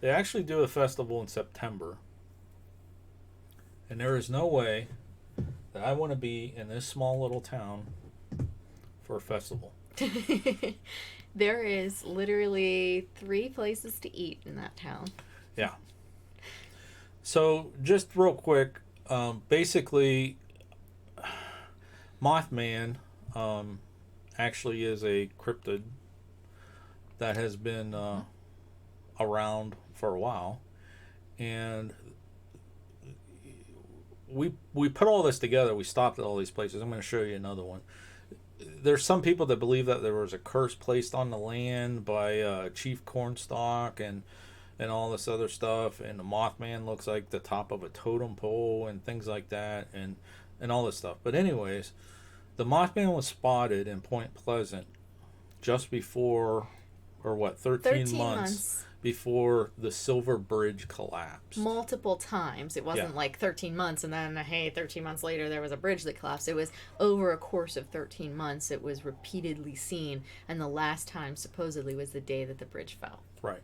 They actually do a festival in September. And there is no way that I want to be in this small little town for a festival. There is literally 3 places to eat in that town. Yeah. So, just real quick, basically, Mothman actually is a cryptid that has been around for a while, and we put all this together. We stopped at all these places. I'm going to show you another one. There's some people that believe that there was a curse placed on the land by Chief Cornstalk and all this other stuff, and the Mothman looks like the top of a totem pole and things like that, and all this stuff. But anyways, the Mothman was spotted in Point Pleasant just before, or what, 13 months before the Silver Bridge collapsed. Multiple times. It wasn't like 13 months and then, hey, 13 months later there was a bridge that collapsed. It was over a course of 13 months. It was repeatedly seen, and the last time supposedly was the day that the bridge fell. Right.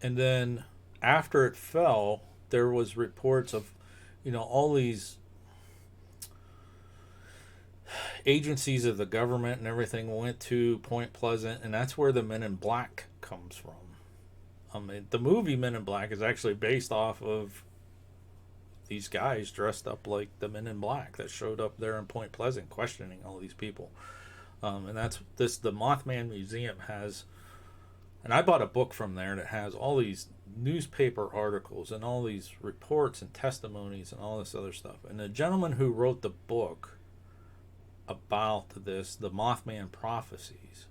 And then after it fell, there was reports of all these agencies of the government and everything went to Point Pleasant, and that's where the Men in Black comes from. The movie Men in Black is actually based off of these guys dressed up like the Men in Black that showed up there in Point Pleasant questioning all these people. And the Mothman Museum has, and I bought a book from there that has all these newspaper articles and all these reports and testimonies and all this other stuff. And the gentleman who wrote the book about this, the Mothman prophecies,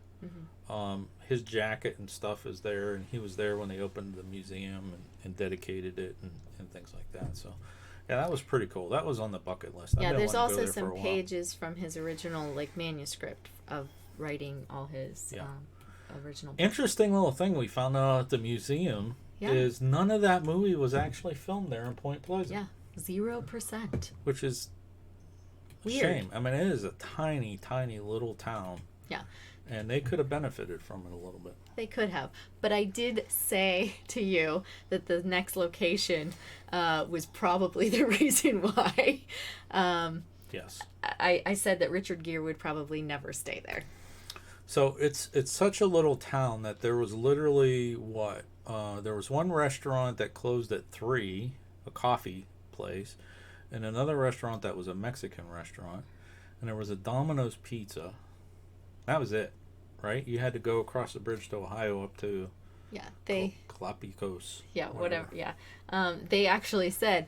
his jacket and stuff is there, and he was there when they opened the museum and dedicated it and things like that. So yeah, that was pretty cool. That was on the bucket list. Yeah, there's also some pages from his original manuscript of writing all his original books. Interesting little thing we found out at the museum is none of that movie was actually filmed there in Point Pleasant. Yeah, 0%. Which is a shame. I mean, it is a tiny, tiny little town. Yeah. And they could have benefited from it a little bit. They could have. But I did say to you that the next location was probably the reason why. Yes. I said that Richard Gere would probably never stay there. So it's such a little town that there was literally there was one restaurant that closed at 3, a coffee place, and another restaurant that was a Mexican restaurant, and there was a Domino's Pizza. That was it, right? You had to go across the bridge to Ohio up to Clapicos. Yeah, whatever. Yeah. They actually said,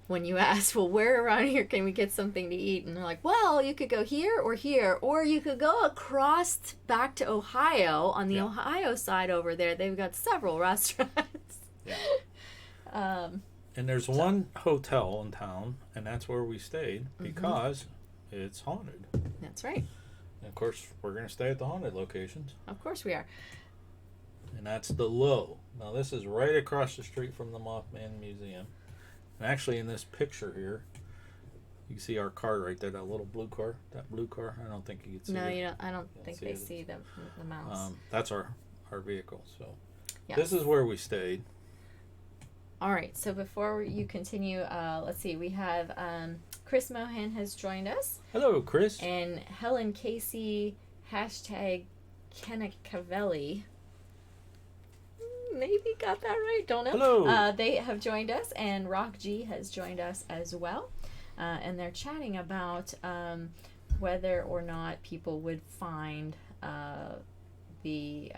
when you asked, well, where around here can we get something to eat? And they're like, well, you could go here, or you could go across back to Ohio on the Ohio side over there. They've got several restaurants. Yeah. And there's one hotel in town, and that's where we stayed because it's haunted. That's right. And of course, we're going to stay at the haunted locations. Of course we are. And that's the Low. Now, this is right across the street from the Mothman Museum. And actually, in this picture here, you can see our car right there, that little blue car. That blue car, I don't think you can see it. No, you don't. I don't think they see the mouse. That's our vehicle. So this is where we stayed. All right. So before you continue, let's see. We have Chris Mohan has joined us. Hello, Chris. And Helen Casey, hashtag Kennecavelli. Maybe got that right. Don't know. Hello. They have joined us, and Rock G has joined us as well. And they're chatting about whether or not people would find the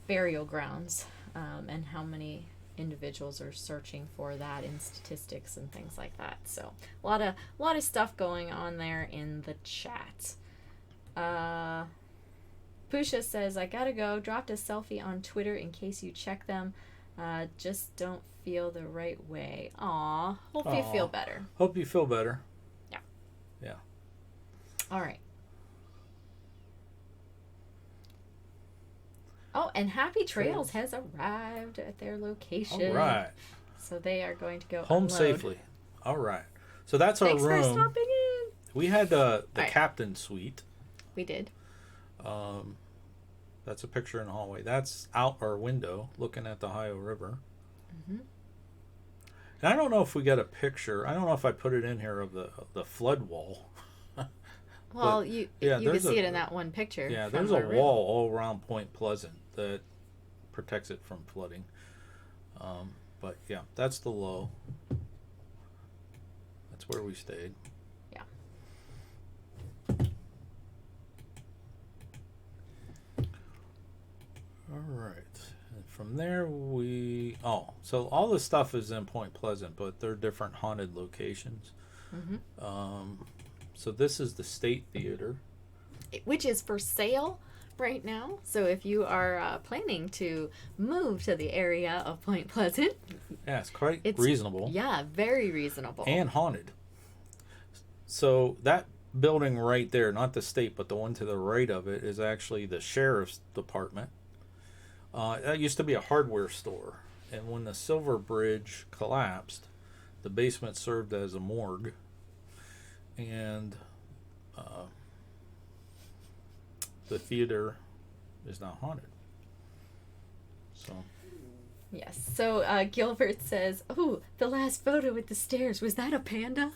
burial grounds and how many individuals are searching for that in statistics and things like that. So a lot of stuff going on there in the chat. Pusha says, I gotta go. Dropped a selfie on Twitter in case you check them. Just don't feel the right way. Aw. Hope you feel better. Hope you feel better. Yeah. Yeah. All right. Oh, and Happy Trails has arrived at their location. All right. So they are going to go home unload. safely. All right. So that's our room. Thanks for stopping in. We had the captain suite. We did. That's a picture in the hallway. That's out our window looking at the Ohio River. Mm-hmm. And I don't know if we got a picture. I don't know if I put it in here of the flood wall. Well, you can see it in that one picture. Yeah, there's a wall all around Point Pleasant that protects it from flooding. But yeah, that's the Low. That's where we stayed. Yeah. All right. And from there so all this stuff is in Point Pleasant, but they're different haunted locations. Mm-hmm. So this is the State Theater, which is for sale right now. So if you are planning to move to the area of Point Pleasant, yeah, it's quite reasonable. Yeah, very reasonable. And haunted. So that building right there, not the state, but the one to the right of it, is actually the sheriff's department. That used to be a hardware store. And when the Silver Bridge collapsed, the basement served as a morgue. And the theater is now haunted. So Yes. So Gilbert says, "Oh, the last photo with the stairs. Was that a panda?"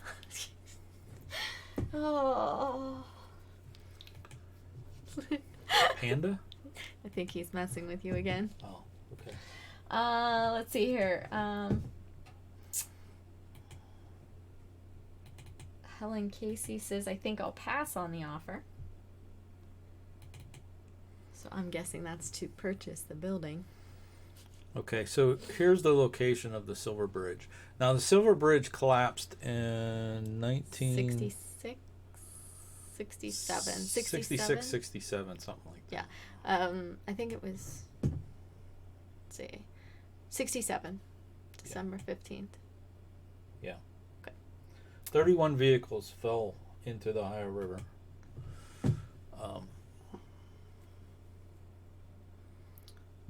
Oh. Panda? I think he's messing with you again. Oh, okay. Let's see here. Helen Casey says, "I think I'll pass on the offer." So I'm guessing that's to purchase the building. Okay, so here's the location of the Silver Bridge. Now, the Silver Bridge collapsed in 66? 67. 66, 67, something like that. Yeah. I think it was, let's see, 67, December 15th. Yeah. Okay. 31 vehicles fell into the Ohio River.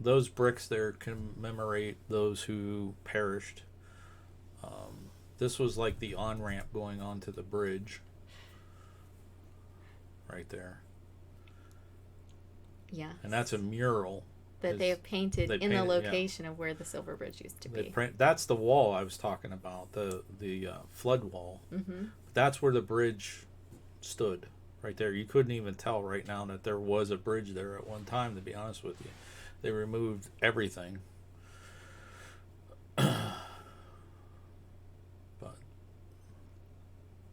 Those bricks there commemorate those who perished. This was like the on-ramp going onto the bridge. Right there. Yeah. And that's a mural. That they have painted in the location of where the Silver Bridge used to be. That's the wall I was talking about, the flood wall. Mm-hmm. That's where the bridge stood, right there. You couldn't even tell right now that there was a bridge there at one time, to be honest with you. They removed everything. But,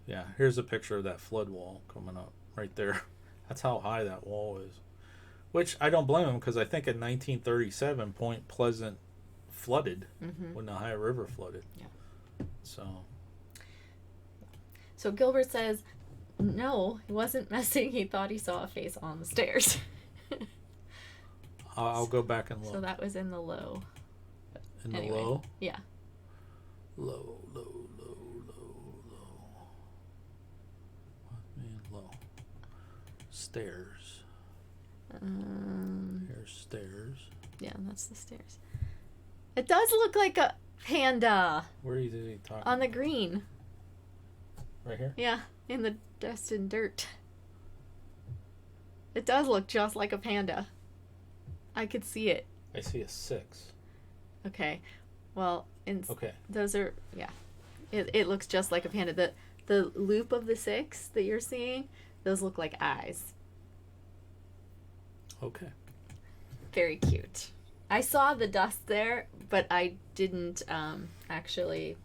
yeah, here's a picture of that flood wall coming up right there. That's how high that wall is. Which I don't blame them, because I think in 1937, Point Pleasant flooded when the Ohio River flooded. Yeah. So Gilbert says, no, he wasn't messing. He thought he saw a face on the stairs. I'll go back and look. So that was in the low. In the low? Yeah. Low. Low. Stairs. Here's stairs. Yeah, that's the stairs. It does look like a panda. Where are you talking? On the green. Right here? Yeah, in the dust and dirt. It does look just like a panda. I could see it. I see a 6. Okay. Well, okay. Those are, yeah. It looks just like a panda. The loop of the 6 that you're seeing, those look like eyes. Okay. Very cute. I saw the dust there, but I didn't actually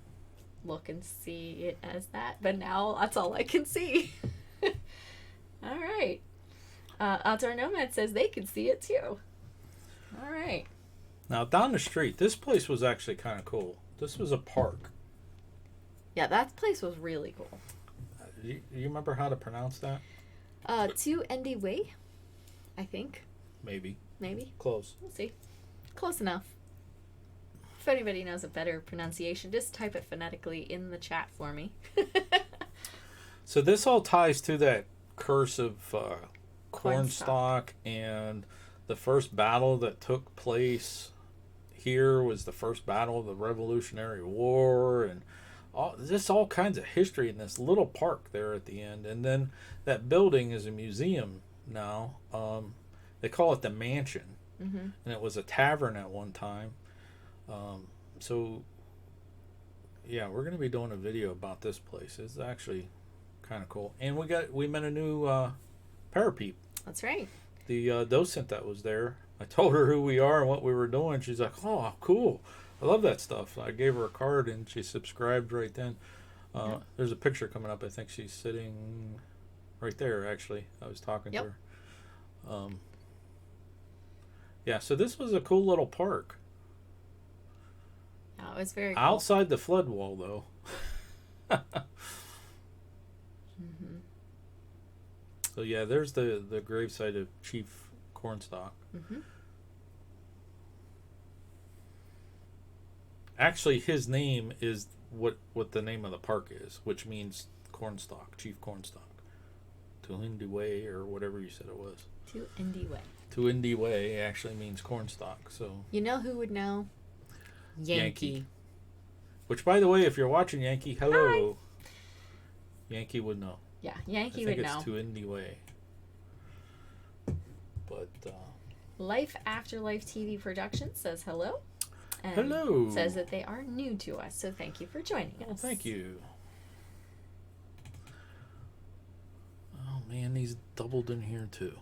look and see it as that. But now that's all I can see. All right. Outdoor Nomad says they can see it too. All right. Now, down the street, this place was actually kind of cool. This was a park. Yeah, that place was really cool. You remember how to pronounce that? 2 Endy Way, I think. Maybe. Close. We'll see. Close enough. If anybody knows a better pronunciation, just type it phonetically in the chat for me. So this all ties to that curse of Cornstalk, and the first battle that took place here was the first battle of the Revolutionary War, and all kinds of history in this little park there at the end. And then that building is a museum now. They call it the Mansion, and it was a tavern at one time. So yeah, we're going to be doing a video about this place. It's actually kind of cool. And we met a new parapeep. That's right. The docent that was there, I told her who we are and what we were doing. She's like, oh, cool. I love that stuff. I gave her a card and she subscribed right then. There's a picture coming up. I think she's sitting right there, actually. I was talking to her. Yeah, so this was a cool little park. Oh, it was very cool. Outside the flood wall, though. So yeah, there's the gravesite of Chief Cornstalk. Actually, his name is what the name of the park is, which means Cornstalk, Chief Cornstalk. Tuhindi Way, or whatever you said it was. Tuhindi Way. Tuhindi Way actually means Cornstalk. So you know who would know? Yankee. Which, by the way, if you're watching Yankee, hello. Hi. Yankee would know. Yeah, Yankee would know. I think it's Tuhindi Way. But Life After Life TV Production says hello. And hello. Says that they are new to us, so thank you for joining us. Well, thank you. Oh man, these doubled in here too.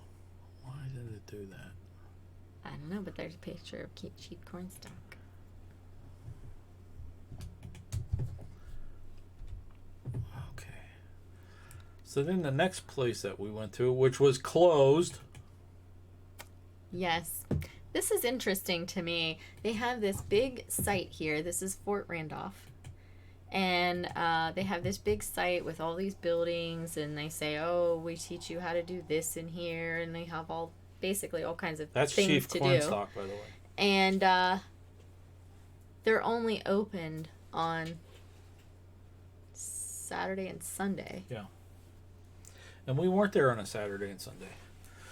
Why did it do that? I don't know, but there's a picture of cheap cornstalk. Okay. So then the next place that we went to, which was closed. Yes. This is interesting to me. They have this big site here. This is Fort Randolph. And they have this big site with all these buildings, and they say, oh, we teach you how to do this in here, and they have basically all kinds of That's things Chief to Cornstalk, do. by the way. And they're only opened on Saturday and Sunday. Yeah. And we weren't there on a Saturday and Sunday.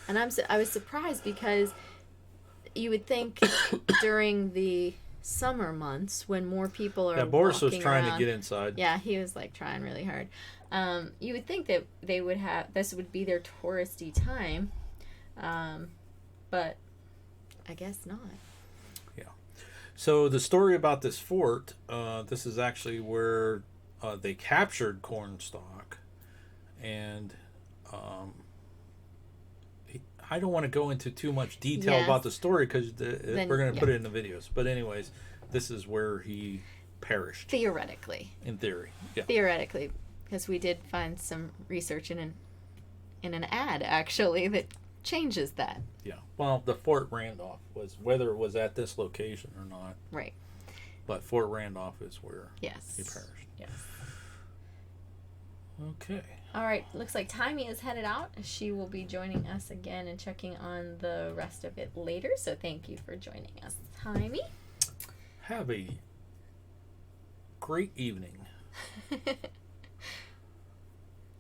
And I was surprised because you would think during the summer months when more people are Boris was walking trying around, to get inside. Yeah, he was like trying really hard. You would think that they would have, this would be their touristy time, but I guess not. Yeah. So the story about this fort, this is actually where they captured Cornstalk, and I don't want to go into too much detail about the story because we're going to put it in the videos. But anyways, this is where he perished. Theoretically. In theory, yeah. Theoretically, because we did find some research in an ad actually that changes that. Yeah. Well, the Fort Randolph was, whether it was at this location or not. Right. But Fort Randolph is where he perished. Yes. Okay. All right. Looks like Timey is headed out. She will be joining us again and checking on the rest of it later. So thank you for joining us, Timey. Have a great evening.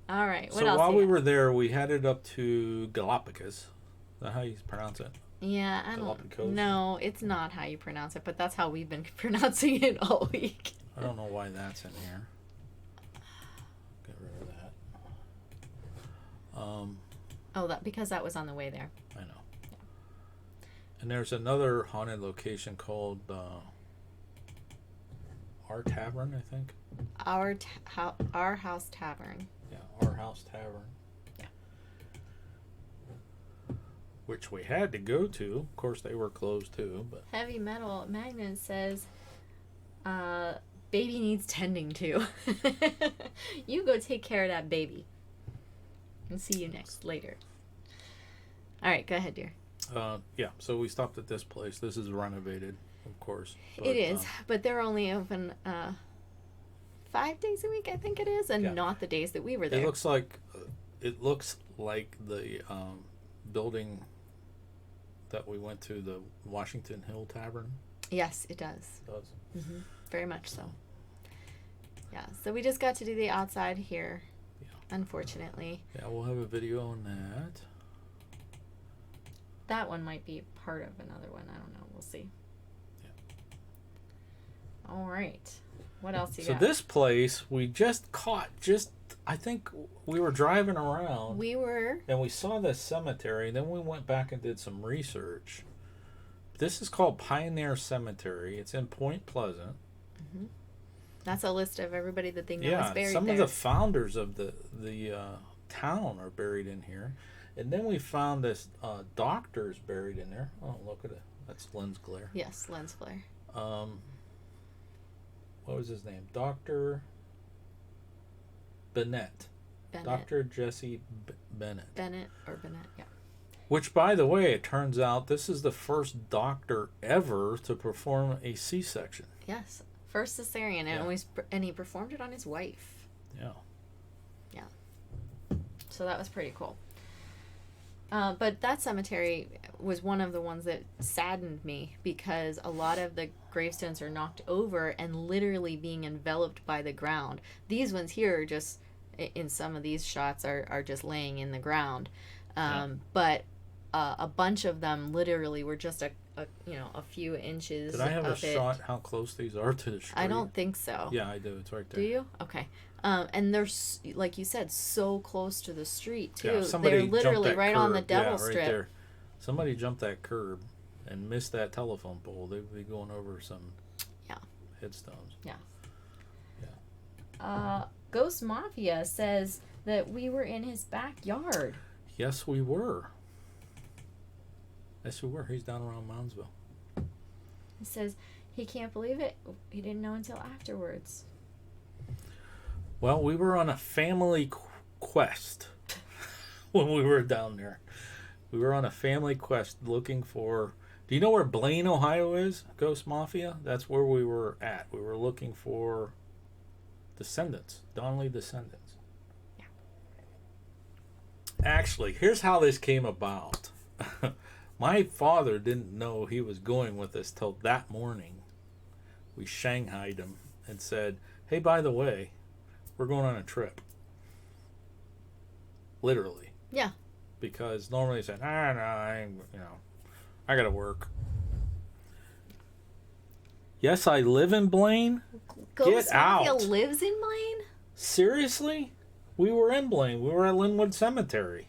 All right. What so else? while we were there, we headed up to Galapagos. Is that how you pronounce it? Yeah, I don't. No, it's not how you pronounce it, but that's how we've been pronouncing it all week. I don't know why that's in here. Get rid of that. Because that was on the way there. I know. Yeah. And there's another haunted location called Our Tavern, I think. Our House Tavern. Yeah, Our House Tavern. Yeah. Which we had to go to. Of course, they were closed too. But Heavy Metal Magnet says, baby needs tending to. You go take care of that baby. And see you later. All right, go ahead, dear. Yeah, so we stopped at this place. This is renovated, of course. But, it is, but they're only open 5 days a week, I think it is, and not the days that we were there. It looks like the building that we went to, the Washington Hill Tavern. Yes, it does. It does. Mm-hmm. Very much so. Yeah, so we just got to do the outside here. Unfortunately. Yeah, we'll have a video on that. That one might be part of another one. I don't know. We'll see. Yeah. All right. What else you got? So this place we just caught. I think we were driving around. We were. And we saw this cemetery. Then we went back and did some research. This is called Pioneer Cemetery. It's in Point Pleasant. Mm-hmm. That's a list of everybody that they know is buried there. Some of the founders of the town are buried in here. And then we found this doctor's buried in there. Oh, look at it. That's lens glare. Yes, lens flare. What was his name? Dr. Bennett. Dr. Jesse Bennett. Bennett, yeah. Which, by the way, it turns out this is the first doctor ever to perform a C-section. Yes. First cesarean, and he performed it on his wife. Yeah. Yeah. So that was pretty cool. But that cemetery was one of the ones that saddened me because a lot of the gravestones are knocked over and literally being enveloped by the ground. These ones here are just, in some of these shots, are just laying in the ground. But a bunch of them literally were just a few inches. Did I have a shot how close these are to the street? I don't think so. Yeah, I do. It's right there. Do you? Okay. And they're, like you said, so close to the street too. Yeah, they're literally right curb. on the devil right strip. There. Somebody jumped that curb and miss that telephone pole, they would be going over some headstones. Yeah. Yeah. Ghost Mafia says that we were in his backyard. Yes, we were. Yes, we were. He's down around Moundsville. He says he can't believe it. He didn't know until afterwards. Well, we were on a family quest when we were down there. We were on a family quest looking for... Do you know where Blaine, Ohio is? Ghost Mafia? That's where we were at. We were looking for descendants. Donnelly descendants. Yeah. Actually, here's how this came about. My father didn't know he was going with us till that morning. We shanghaied him and said, hey, by the way, we're going on a trip. Literally. Yeah. Because normally he said, no, I gotta work. Yes, I live in Blaine. Ghost Get Mafia out. lives in Blaine? Seriously? We were in Blaine. We were at Linwood Cemetery.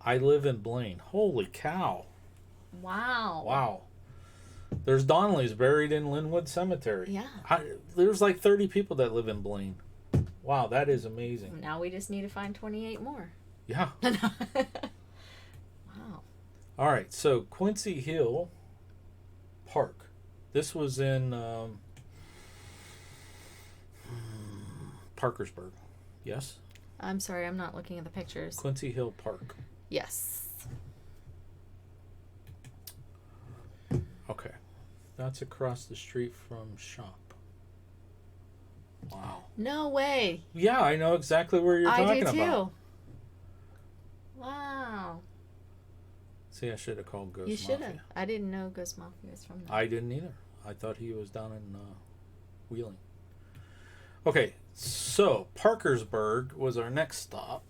I live in Blaine. Holy cow. Wow. Wow. There's Donnellys buried in Linwood Cemetery. Yeah. There's like 30 people that live in Blaine. Wow, that is amazing. Now we just need to find 28 more. Yeah. Wow. All right, so Quincy Hill Park. This was in Parkersburg. Yes? I'm sorry, I'm not looking at the pictures. Quincy Hill Park. Yes. Okay. That's across the street from Shop. Wow. No way. Yeah, I know exactly where you're talking I do about. too. Wow. See, I should have called Ghost You Mafia. should have. I didn't know Ghost Mafia was from there. I didn't either. I thought he was down in Wheeling. Okay, so Parkersburg was our next stop.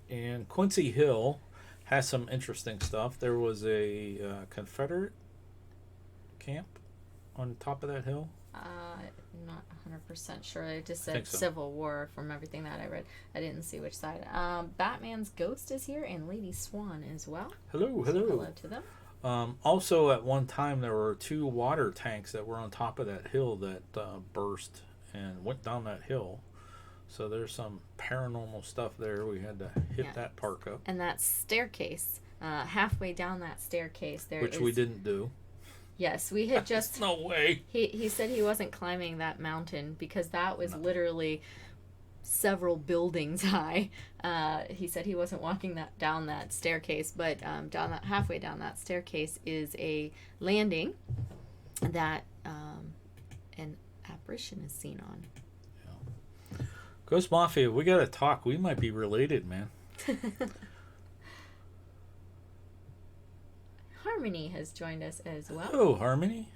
And Quincy Hill has some interesting stuff. There was a Confederate camp on top of that hill. Not 100% sure. It just said So. Civil War from everything that I read. I didn't see which side. Batman's Ghost is here and Lady Swan as well. Hello, So hello. hello to them. Also, at one time, there were 2 water tanks that were on top of that hill that burst and went down that hill. So there's some paranormal stuff there. We had to hit that park up. And that staircase, halfway down that staircase, Which we didn't do. Yes, we had just... No way. He said he wasn't climbing that mountain because that was literally several buildings high. He said he wasn't walking down that staircase, but halfway down that staircase is a landing that an apparition is seen on. Yeah. Ghost Mafia, we gotta talk. We might be related, man. Harmony has joined us as well. Oh, Harmony.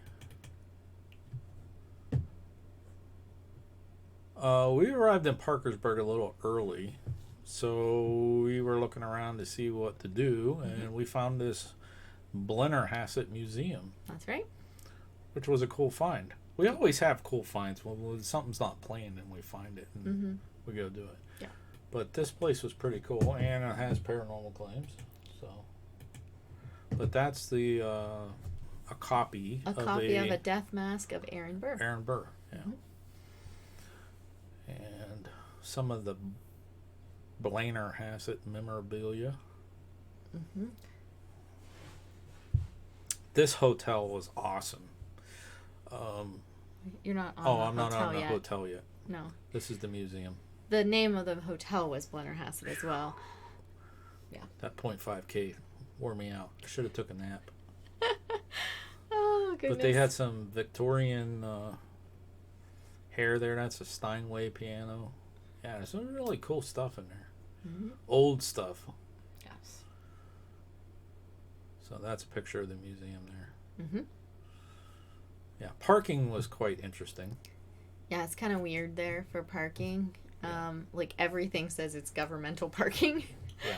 We arrived in Parkersburg a little early, so we were looking around to see what to do, and we found this Blennerhassett Museum. That's right. Which was a cool find. We always have cool finds. When something's not playing, and we find it, and we go do it. Yeah. But this place was pretty cool, and it has paranormal claims, so... But that's the a copy of a death mask of Aaron Burr. Aaron Burr, yeah. And some of the Blennerhassett memorabilia. This hotel was awesome. You're not on I'm not on the hotel yet. No. This is the museum. The name of the hotel was Blennerhassett as well. Yeah. That 0.5K wore me out. I should have took a nap. Oh, goodness. But they had some Victorian hair there. That's a Steinway piano. Yeah, there's some really cool stuff in there. Old stuff. Yes. So that's a picture of the museum there. Yeah, parking was quite interesting. Yeah, it's kind of weird there for parking. Like everything says it's governmental parking. Yeah.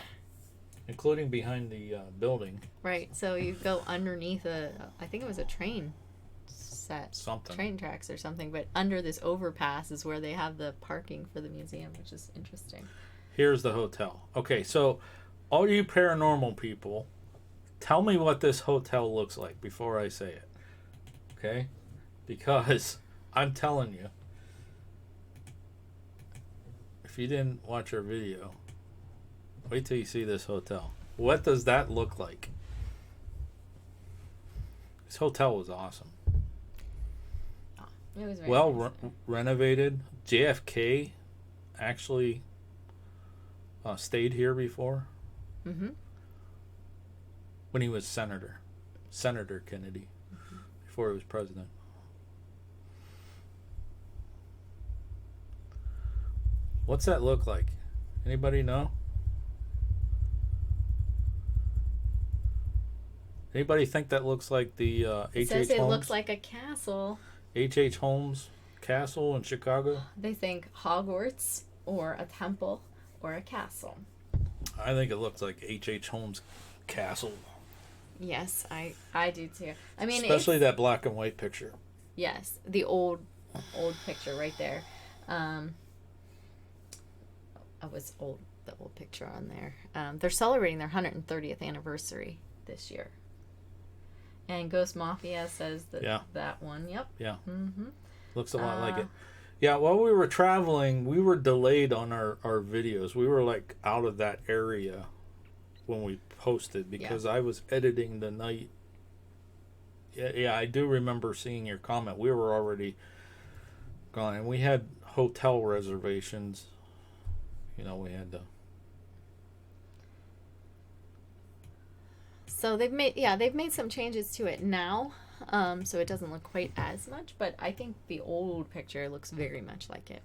Including behind the building. Right. So you go underneath I think it was a train set. Something. Train tracks or something. But under this overpass is where they have the parking for the museum, which is interesting. Here's the hotel. Okay, so all you paranormal people, tell me what this hotel looks like before I say it. Okay? Because I'm telling you, if you didn't watch our video, wait till you see this hotel. What does that look like? This hotel was awesome. It was very well nice. Renovated. JFK actually stayed here before. Mm-hmm. When he was Senator Kennedy, before he was president. What's that look like? Anybody know? Anybody think that looks like the It says it looks like a castle. H.H. Holmes Castle in Chicago? They think Hogwarts or a temple or a castle. I think it looks like H.H. Holmes Castle. Yes, I do too. I mean, especially that black and white picture. Yes, the old picture right there. The old picture on there. They're celebrating their 130th anniversary this year. And Ghost Mafia says that that one. Yep. Yeah. Mm-hmm. Looks a lot like it. Yeah, while we were traveling, we were delayed on our videos. We were like out of that area when we posted because I was editing the night. Yeah, I do remember seeing your comment. We were already gone, and we had hotel reservations. You know, we had to. So they've made some changes to it now, so it doesn't look quite as much. But I think the old picture looks very much like it.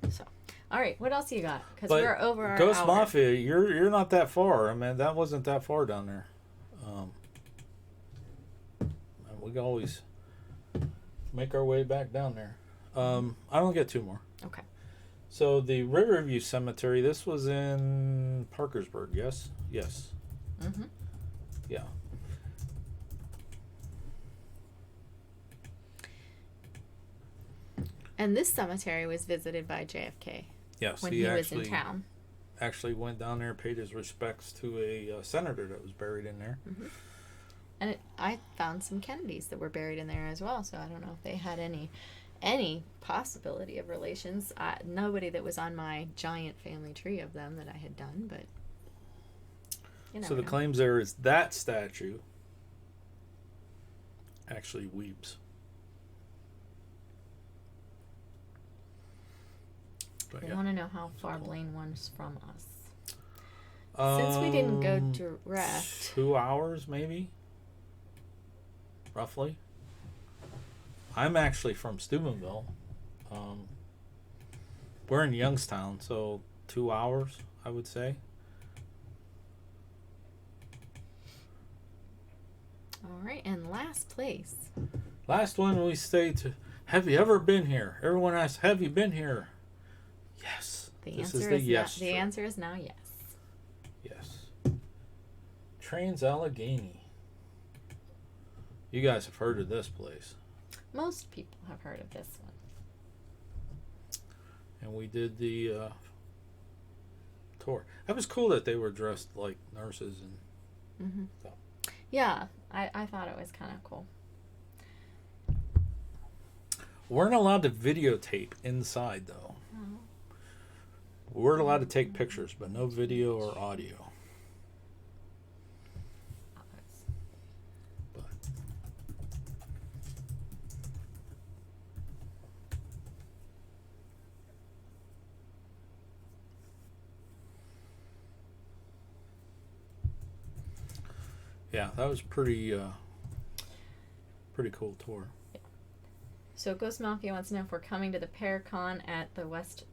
So, all right, what else you got? Because we're over our Ghost hour. Mafia, you're not that far. I mean, that wasn't that far down there. We can always make our way back down there. I don't get two more. Okay. So the Riverview Cemetery. This was in Parkersburg. Yes. Yes. Mm-hmm. Yeah. And this cemetery was visited by JFK. Yes, when he was in town. Actually went down there, paid his respects to a senator that was buried in there. Mm-hmm. And I found some Kennedys that were buried in there as well. So I don't know if they had any possibility of relations. Nobody that was on my giant family tree of them that I had done, but so the claims there is that statue actually weeps. But I want to know how far Blaine was from us. Since we didn't go direct. 2 hours, maybe? Roughly. I'm actually from Steubenville. We're in Youngstown, so 2 hours, I would say. All right, and last place. Last one we stayed to. Have you ever been here? Everyone asks, have you been here? Yes. The answer is now yes. Yes. Trans-Allegheny. You guys have heard of this place. Most people have heard of this one. And we did the tour. That was cool that they were dressed like nurses and Mm-hmm. stuff. Yeah, I thought it was kind of cool. Weren't allowed to videotape inside though. We weren't allowed to take pictures, but no video or audio. But yeah, that was pretty cool tour. So Ghost Mafia wants to know if we're coming to the Paracon at the West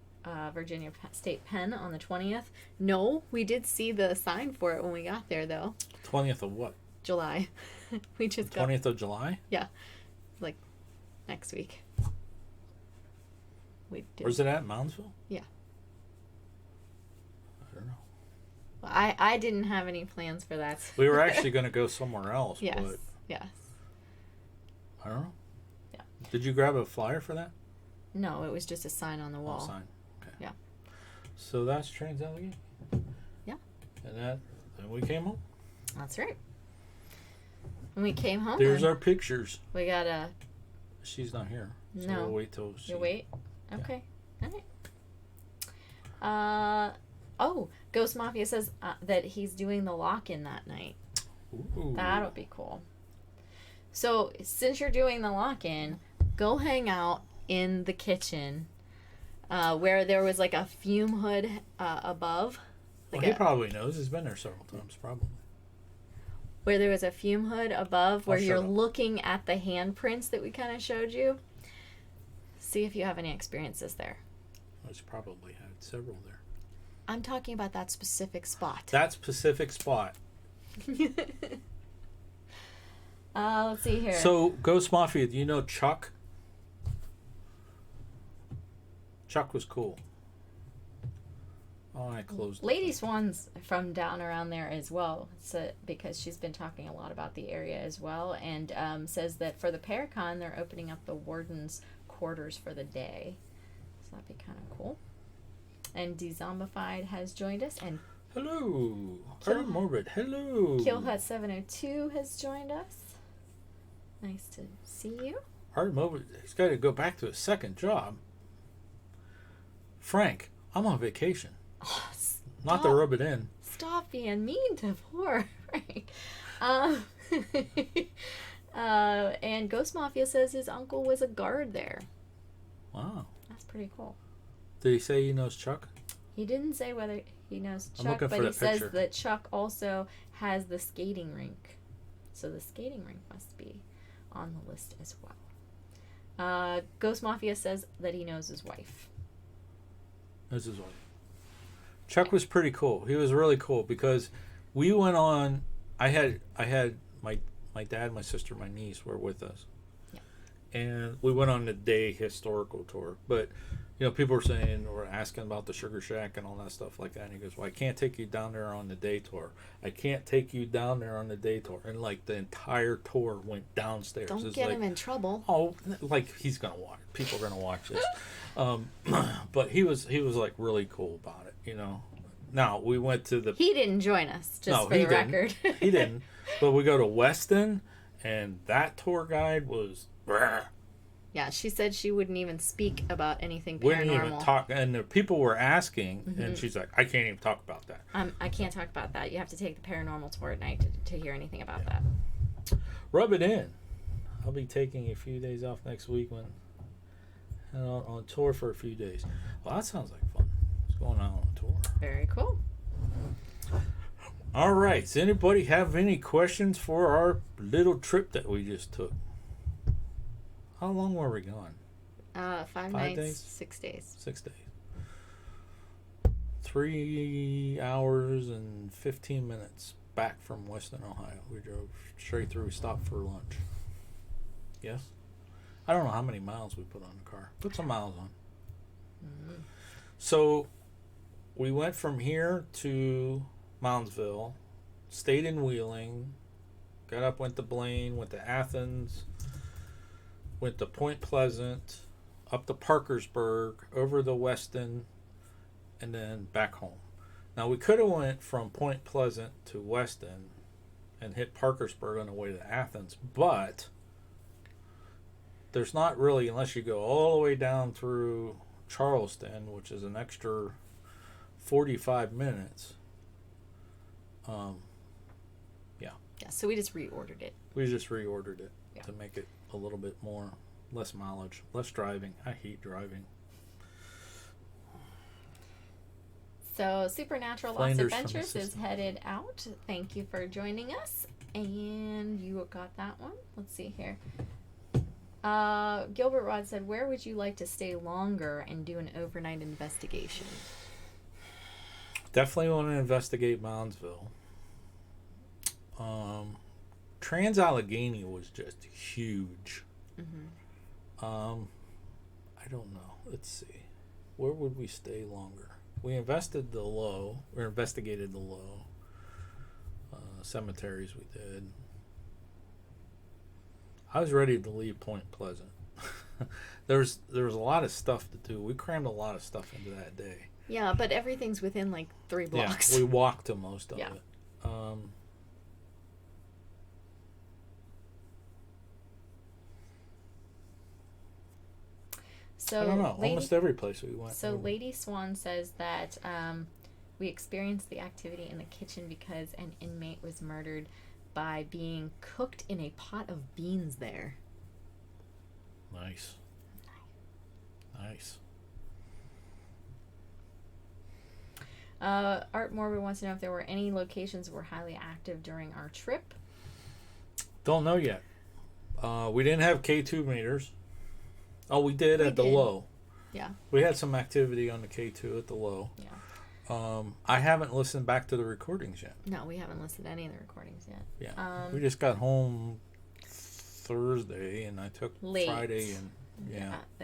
Virginia State Pen on the 20th. No, we did see the sign for it when we got there, though. 20th of what? July. We just 20th of July? Yeah, like next week. We did. Where's it at? Moundsville? Yeah. I don't know. Well, I didn't have any plans for that. We were actually going to go somewhere else, Yes. but Yes. I don't know. Yeah. Did you grab a flyer for that? No, it was just a sign on the wall. Oh, sign. Okay. Yeah. So that's Trans-Allegheny. And then we came home. That's right. When we came home, There's our pictures. we got a... She's not here. So No. we'll wait till she... You wait? Okay. Yeah. All right. Ghost Mafia says that he's doing the lock-in that night. Ooh. That'll be cool. So, since you're doing the lock-in, go hang out in the kitchen where there was like a fume hood above. Like Well, he probably knows. He's been there several times, probably. Where there was a fume hood above where you're shut up. looking at the handprints that we kind of showed you. See if you have any experiences there. He's probably had several there. I'm talking about that specific spot. That specific spot. Let's see here. So, Ghost Mafia, do you know Chuck? Chuck was cool. Oh, I closed it. Lady Swan's from down around there as well, so, because she's been talking a lot about the area as well, and says that for the Paracon, they're opening up the warden's quarters for the day. So that'd be kind of cool. And Dezombified has joined us, and Hello. Art Morbid. Hello. Killhut 702 has joined us. Nice to see you. Art Morbid, he's got to go back to his second job. Frank, I'm on vacation. Oh, Not to rub it in. Stop being mean to poor Frank. And Ghost Mafia says his uncle was a guard there. Wow. That's pretty cool. Did he say he knows Chuck? He didn't say whether he knows I'm Chuck, looking but for he the says picture. that Chuck also has the skating rink. So the skating rink must be on the list as well. Ghost Mafia says that he knows his wife. Knows his wife. Chuck was pretty cool. He was really cool because we went on. I had my dad, my sister, my niece were with us, and we went on the day historical tour. But people were asking about the Sugar Shack and all that stuff like that. And he goes, "Well, I can't take you down there on the day tour. I can't take you down there on the day tour." And like the entire tour went downstairs. Don't It's get like, him in trouble. Oh, like he's gonna watch. People are gonna watch this. But he was like really cool about it. Now we went to the. He didn't join us, just No, for he the didn't. record. He didn't. But we go to Weston, and that tour guide was. Yeah, she said she wouldn't even speak about anything paranormal. Wouldn't even talk, and the people were asking, and she's like, "I can't even talk about that." I can't talk about that. You have to take the paranormal tour at night to hear anything about that. Rub it in. I'll be taking a few days off next week on tour for a few days. Well, that sounds like fun. What's going on a tour? Very cool. All right. Does anybody have any questions for our little trip that we just took? How long were we gone? 5 nights, days? 6 days. 6 days. 3 hours and 15 minutes back from Western Ohio. We drove straight through. We stopped for lunch. Yes? I don't know how many miles we put on the car. Put some miles on. Mm-hmm. So we went from here to Moundsville, stayed in Wheeling, got up, went to Blaine, went to Athens, went to Point Pleasant, up to Parkersburg, over the Weston, and then back home. Now we could have went from Point Pleasant to Weston and hit Parkersburg on the way to Athens, but there's not really, unless you go all the way down through Charleston, which is an extra 45 minutes. Yeah, so we just reordered it. We just reordered it Yeah. to make it a little bit more, less mileage, less driving. I hate driving. So Supernatural Flanders Lost from the Adventures is system. headed out. Thank you for joining us. And you got that one. Let's see here. Gilbert Rod said, where would you like to stay longer and do an overnight investigation? Definitely want to investigate Moundsville. Trans-Allegheny was just huge. Mm-hmm. I don't know. Let's see. Where would we stay longer? We investigated the low cemeteries we did. I was ready to leave Point Pleasant. there was a lot of stuff to do. We crammed a lot of stuff into that day. Yeah, but everything's within like 3 blocks. Yeah, we walked to most of Yeah. it. So I don't know. Almost every place we went. So Lady Swan says that we experienced the activity in the kitchen because an inmate was murdered by being cooked in a pot of beans there. Nice. Nice. Art Morby wants to know if there were any locations that were highly active during our trip. Don't know yet. We didn't have K2 meters. Oh, we did at the low. Yeah. We had some activity on the K2 at the low. Yeah. I haven't listened back to the recordings yet. No, we haven't listened to any of the recordings yet. Yeah. We just got home Thursday, and I took Friday and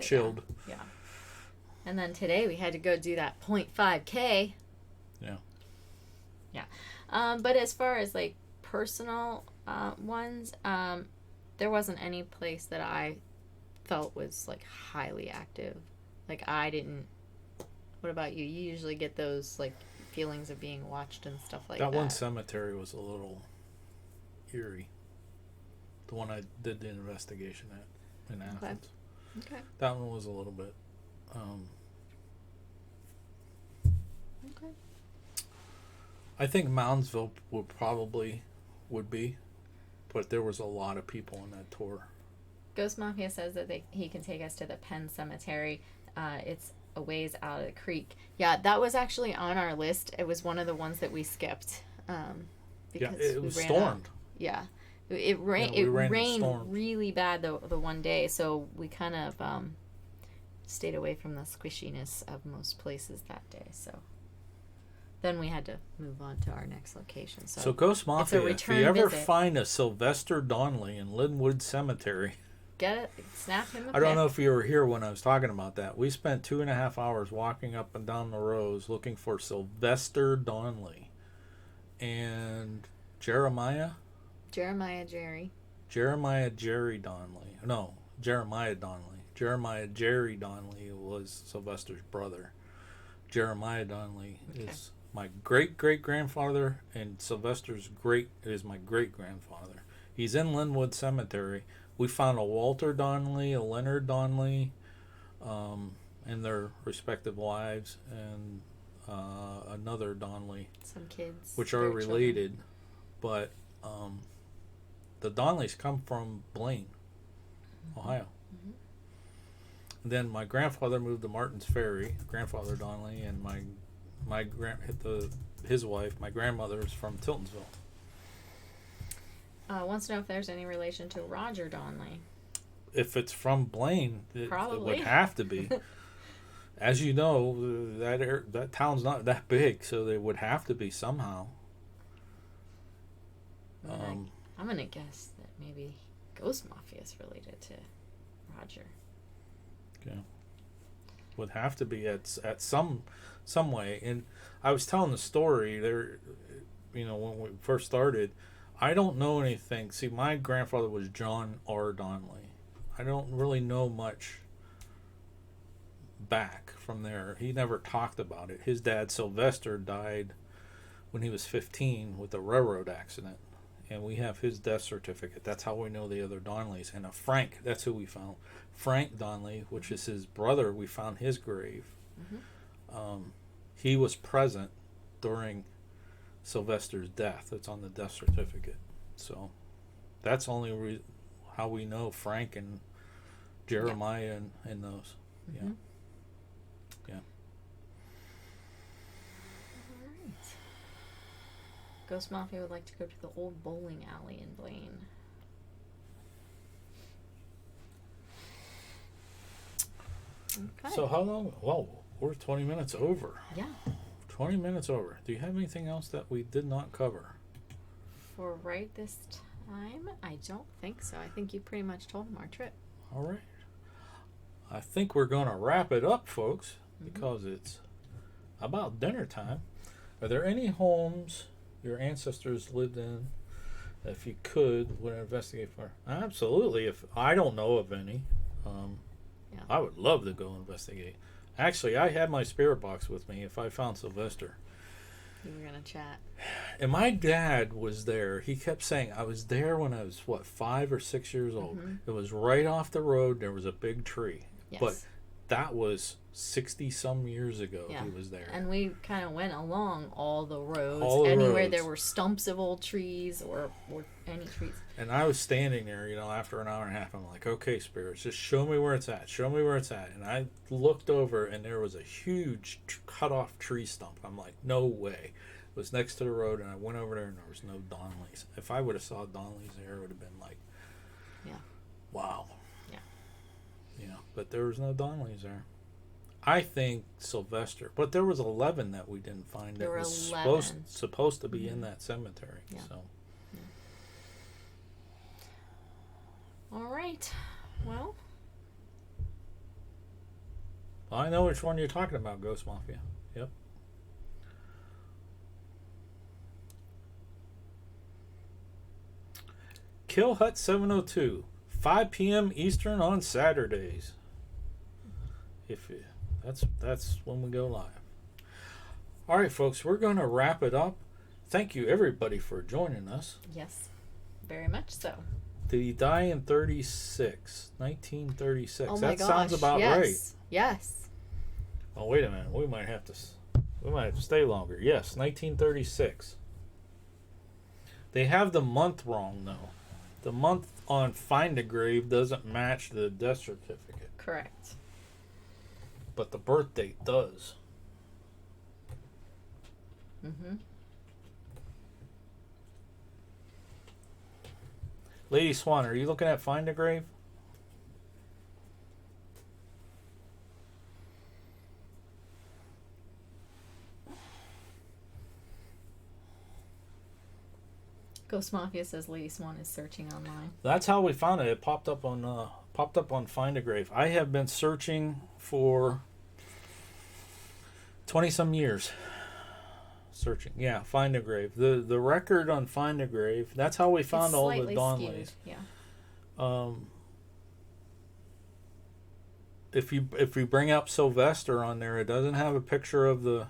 chilled. Yeah. And then today we had to go do that 0.5K. Yeah. Yeah. But as far as like personal ones, there wasn't any place that I felt was like highly active. Like I didn't. What about you? You usually get those like feelings of being watched and stuff like that. That one cemetery was a little eerie. The one I did the investigation at in Athens. Okay. That one was a little bit. Okay. I think Moundsville would be, but there was a lot of people on that tour. Ghost Mafia says that he can take us to the Penn Cemetery. It's a ways out of the creek. Yeah, that was actually on our list. It was one of the ones that we skipped. Because it was stormed. Yeah. It rained really bad the one day, so we kind of stayed away from the squishiness of most places that day. So then we had to move on to our next location. So Ghost Mafia, if you ever visit. find a Sylvester Donnelly in Linwood Cemetery, get it, snap him a I don't pic. know if you were here when I was talking about that. We spent 2.5 hours walking up and down the rows looking for Sylvester Donnelly and Jeremiah Jerry Donnelly. No, Jeremiah Donnelly. Jerry Donnelly was Sylvester's brother. Jeremiah Donnelly is my great-great-grandfather, and Sylvester's is my great-grandfather. He's in Linwood Cemetery. We found a Walter Donnelly, a Leonard Donnelly, and their respective wives, and another Donnelly. Some kids. Which are related, but the Donnellys come from Blaine, Ohio. Mm-hmm. Then my grandfather moved to Martin's Ferry, grandfather Donnelly, and his wife, my grandmother, is from Tiltonsville. Wants to know if there's any relation to Roger Donnelly. If it's from Blaine, it would have to be. As you know, that town's not that big, so they would have to be somehow. I'm gonna guess that maybe Ghost Mafia is related to Roger. Yeah, would have to be at some way. And I was telling the story there, when we first started. I don't know anything. See, my grandfather was John R. Donnelly. I don't really know much back from there. He never talked about it. His dad, Sylvester, died when he was 15 with a railroad accident. And we have his death certificate. That's how we know the other Donnellys. And Frank, that's who we found. Frank Donnelly, which is his brother, we found his grave. Mm-hmm. He was present during Sylvester's death. It's on the death certificate. So that's only how we know Frank and Jeremiah and those. Mm-hmm. Yeah. All right. Ghost Mafia would like to go to the old bowling alley in Blaine. Okay. So how long? Whoa, we're 20 minutes over. Yeah. 20 minutes over. Do you have anything else that we did not cover? For right this time, I don't think so. I think you pretty much told them our trip. All right. I think we're going to wrap it up, folks, because it's about dinner time. Are there any homes your ancestors lived in that if you would investigate for? Absolutely. If I don't know of any, I would love to go investigate. Actually, I had my spirit box with me if I found Sylvester. You were going to chat. And my dad was there. He kept saying, I was there when I was, 5 or 6 years old. Mm-hmm. It was right off the road. There was a big tree. Yes. But that was 60-some years ago Yeah. he was there. And we kind of went along all the roads. All the Anywhere roads. there were stumps of old trees or any trees. And I was standing there, after an hour and a half. I'm like, okay, spirits, just show me where it's at. Show me where it's at. And I looked over, and there was a huge cut-off tree stump. I'm like, no way. It was next to the road, and I went over there, and there was no Donnellys. If I would have saw Donnellys there, it would have been like, Yeah. wow. Yeah. But there was no Donnellys there. I think Sylvester, but there was 11 that we didn't find. There that were was 11. supposed to be in that cemetery. Yeah. So. All right. Well, I know which one you're talking about, Ghost Mafia. Yep. Kill Hut 702, 5 p.m. Eastern on Saturdays. That's when we go live. All right, folks, we're going to wrap it up. Thank you, everybody, for joining us. yes, very much so. Did he die in 1936? Oh my That gosh. sounds about yes. right. Yes. Oh, wait a minute. We might have to stay longer. Yes, 1936. They have the month wrong, though. The month on Find a Grave doesn't match the death certificate, Correct. but the birth date does. Mm-hmm. Lady Swan, are you looking at Find a Grave? Ghost Mafia says Lady Swan is searching online. That's how we found it. It popped up on Find a Grave. I have been searching for 20-some years. Searching, yeah, Find a Grave. The record on Find a Grave. That's how we found It's all the slightly Donnellys. skewed, yeah. If you bring up Sylvester on there, it doesn't have a picture of the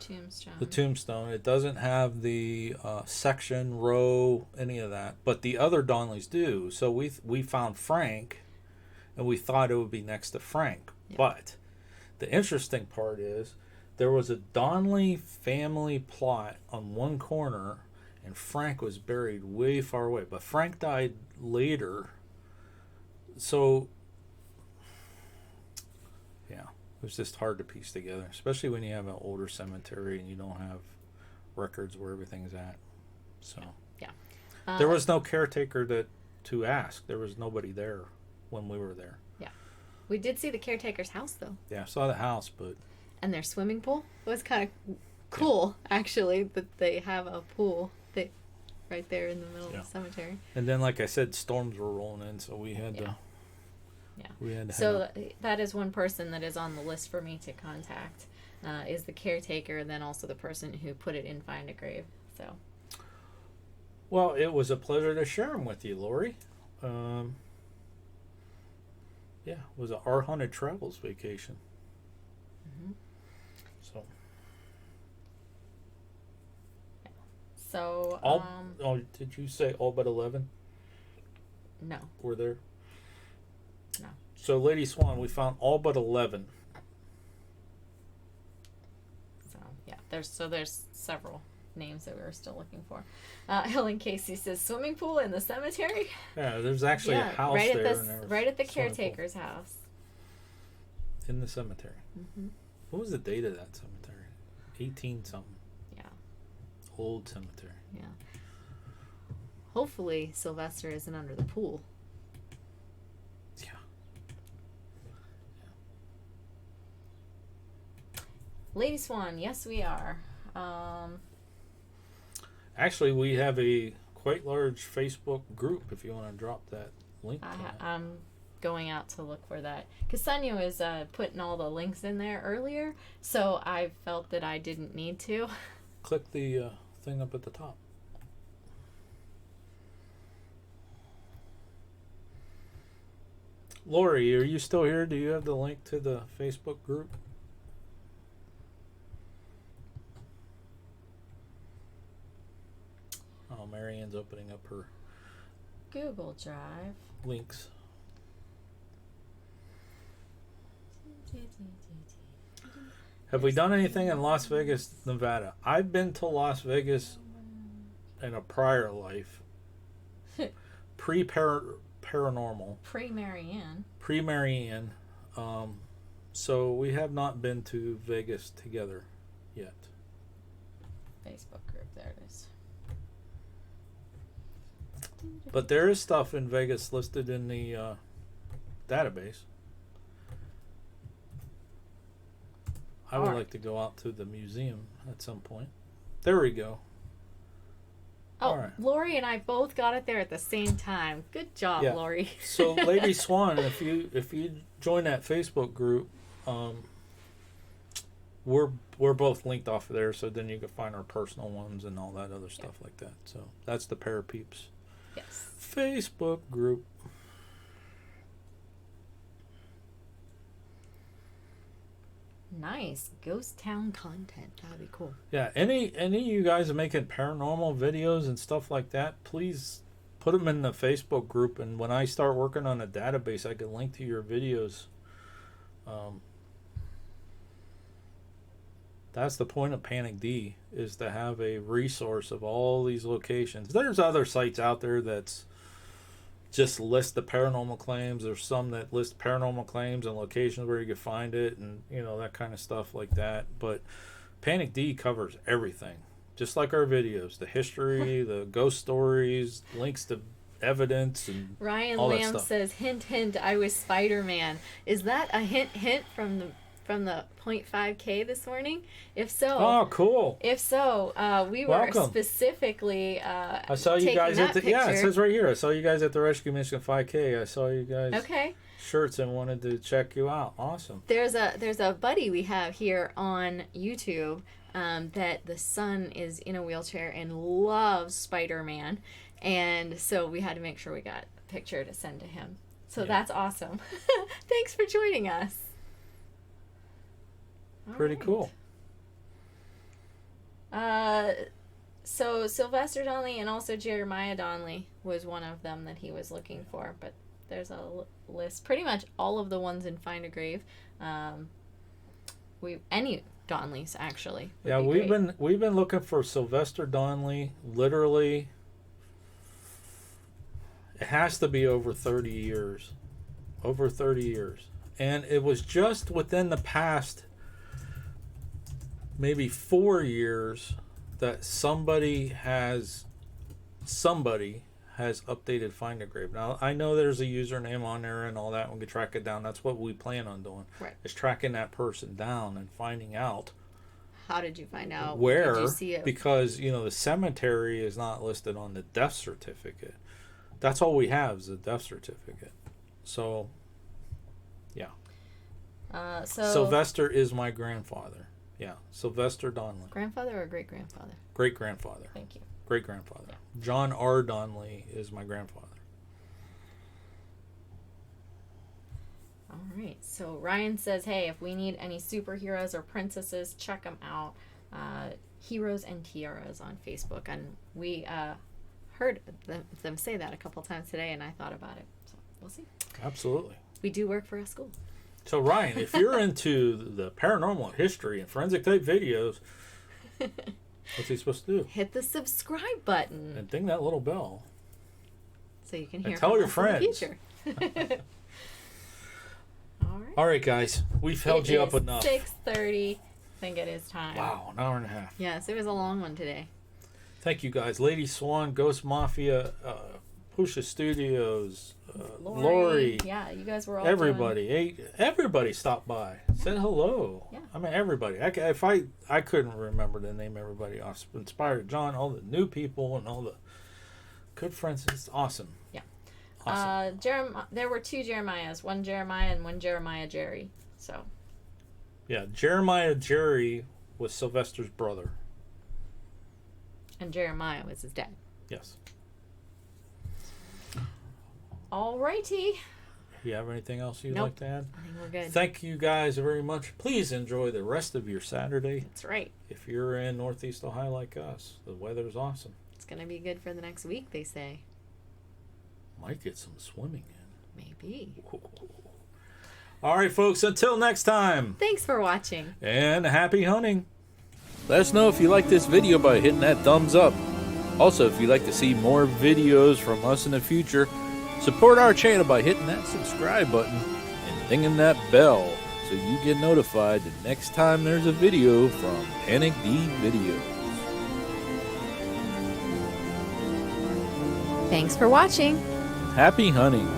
tombstone. The tombstone. It doesn't have the section, row, any of that. But the other Donnellys do. So we found Frank, and we thought it would be next to Frank. Yeah. But the interesting part is there was a Donnelly family plot on one corner, and Frank was buried way far away. But Frank died later. So, yeah. It was just hard to piece together, especially when you have an older cemetery and you don't have records where everything's at. So Yeah. there was no caretaker to ask. There was nobody there when we were there. Yeah. We did see the caretaker's house, though. Yeah, I saw the house, but And their swimming pool was kind of cool, actually, that they have a pool right there in the middle of the cemetery. and then, like I said, storms were rolling in, so we had to. Yeah. We had to. So that is one person that is on the list for me to contact. Is the caretaker, and then also the person who put it in Find a Grave. So. Well, it was a pleasure to share them with you, Lori. Yeah, it was Our Haunted Travels vacation. Mm-hmm. So. So. Did you say all but 11 No. were there? No. So, Lady Swan, we found all but 11. So yeah, there's several names that we were still looking for. Helen Casey says swimming pool in the cemetery. Yeah, there's actually a house right there. at and there was right at the a swimming pool caretaker's house. in the cemetery. Mm-hmm. What was the date of that cemetery? 18 something. Yeah. Old cemetery. Yeah. Hopefully Sylvester isn't under the pool. Yeah. Lady Swan, yes we are. Actually, we have a quite large Facebook group if you want to drop that link. I'm going out to look for that. Because Sonia was putting all the links in there earlier, so I felt that I didn't need to. Click the thing up at the top. Lori, are you still here? Do you have the link to the Facebook group? while Marianne's opening up her Google Drive. links. Have we done anything in Las Vegas, Nevada? I've been to Las Vegas in a prior life. Paranormal. Pre-Marianne. Pre-Marianne. So we have not been to Vegas together yet. Facebook group, there it is. But there is stuff in Vegas listed in the database. I would like to go out to the museum at some point. There we go. Oh, All right. Lori and I both got it there at the same time. Good job, Yeah. Lori. So, Lady Swan, if you join that Facebook group, we're both linked off of there, so then you can find our personal ones and all that other stuff like that. So that's the Parapeeps Yes. Facebook group. Nice. Ghost town content. That'd be cool. Yeah, any of you guys are making paranormal videos and stuff like that, please put them in the Facebook group, and when I start working on a database, I can link to your videos. That's the point of Panic D, is to have a resource of all these locations. There's other sites out there that's just list the paranormal claims. There's some that list paranormal claims and locations where you can find it, and that kind of stuff like that. But Panic D covers everything, just like our videos, the history, the ghost stories, links to evidence, and Ryan all that Lamb stuff. says, hint, hint, I was Spider-Man. Is that a hint, hint from the 0.5K this morning? If so, Oh, cool. we were Welcome. specifically I saw you taking guys that at the picture. it says right here. I saw you guys at the Rescue Mission 5K. I saw you guys Okay. shirts and wanted to check you out. Awesome. There's a buddy we have here on YouTube that the son is in a wheelchair and loves Spider-Man, and so we had to make sure we got a picture to send to him. So Yeah. that's awesome. Thanks for joining us. All Pretty right. cool. So Sylvester Donnelly and also Jeremiah Donnelly was one of them that he was looking for, but there's a list. Pretty much all of the ones in Find a Grave. Any Donnellys actually. would Yeah, be we've great. been looking for Sylvester Donnelly. Literally, it has to be over 30 years. Over 30 years, and it was just within the past maybe 4 years that somebody has updated Find a Grave. Now I know there's a username on there and all that. We can track it down. That's what we plan on doing. Right. Is tracking that person down and finding out How did you find out? where, Did you see it? because the cemetery is not listed on the death certificate. That's all we have is a death certificate. So yeah. Sylvester is my grandfather. Yeah, Sylvester Donnelly. Grandfather or great grandfather? Great grandfather. Thank you. Great grandfather. John R. Donnelly is my grandfather. All right. So Ryan says, hey, if we need any superheroes or princesses, check them out. Heroes and Tiaras on Facebook. And we heard them say that a couple times today, and I thought about it. So we'll see. Absolutely. We do work for a school. So Ryan, if you're into the paranormal history and forensic type videos, what's he supposed to do? Hit the subscribe button And ding that little bell. so you can hear tell from your us friends. in the future. All right. All right, guys, we've held you up enough. 6:30. I think it is time. Wow, an hour and a half. Yes, it was a long one today. Thank you, guys. Lady Swan, Ghost Mafia, Pusha Studios, Lori. Yeah, you guys were all Everybody, everybody stopped by, said hello. Yeah. I mean, everybody. If I couldn't remember to name everybody. Inspired John, all the new people, and all the good friends. It's awesome. Yeah. Awesome. There were two Jeremiahs, one Jeremiah and one Jeremiah Jerry. So. Yeah, Jeremiah Gere was Sylvester's brother. And Jeremiah was his dad. Yes. Alrighty. You have anything else you'd Nope. like to add? I think we're good. Thank you guys very much. Please enjoy the rest of your Saturday. That's right. If you're in Northeast Ohio like us, the weather's awesome. It's going to be good for the next week, they say. Might get some swimming in. Maybe. All right, folks, until next time. Thanks for watching. And happy hunting. Let us know if you like this video by hitting that thumbs up. Also, if you'd like to see more videos from us in the future, support our channel by hitting that subscribe button and dinging that bell so you get notified the next time there's a video from Panic D Videos. Thanks for watching. Happy hunting.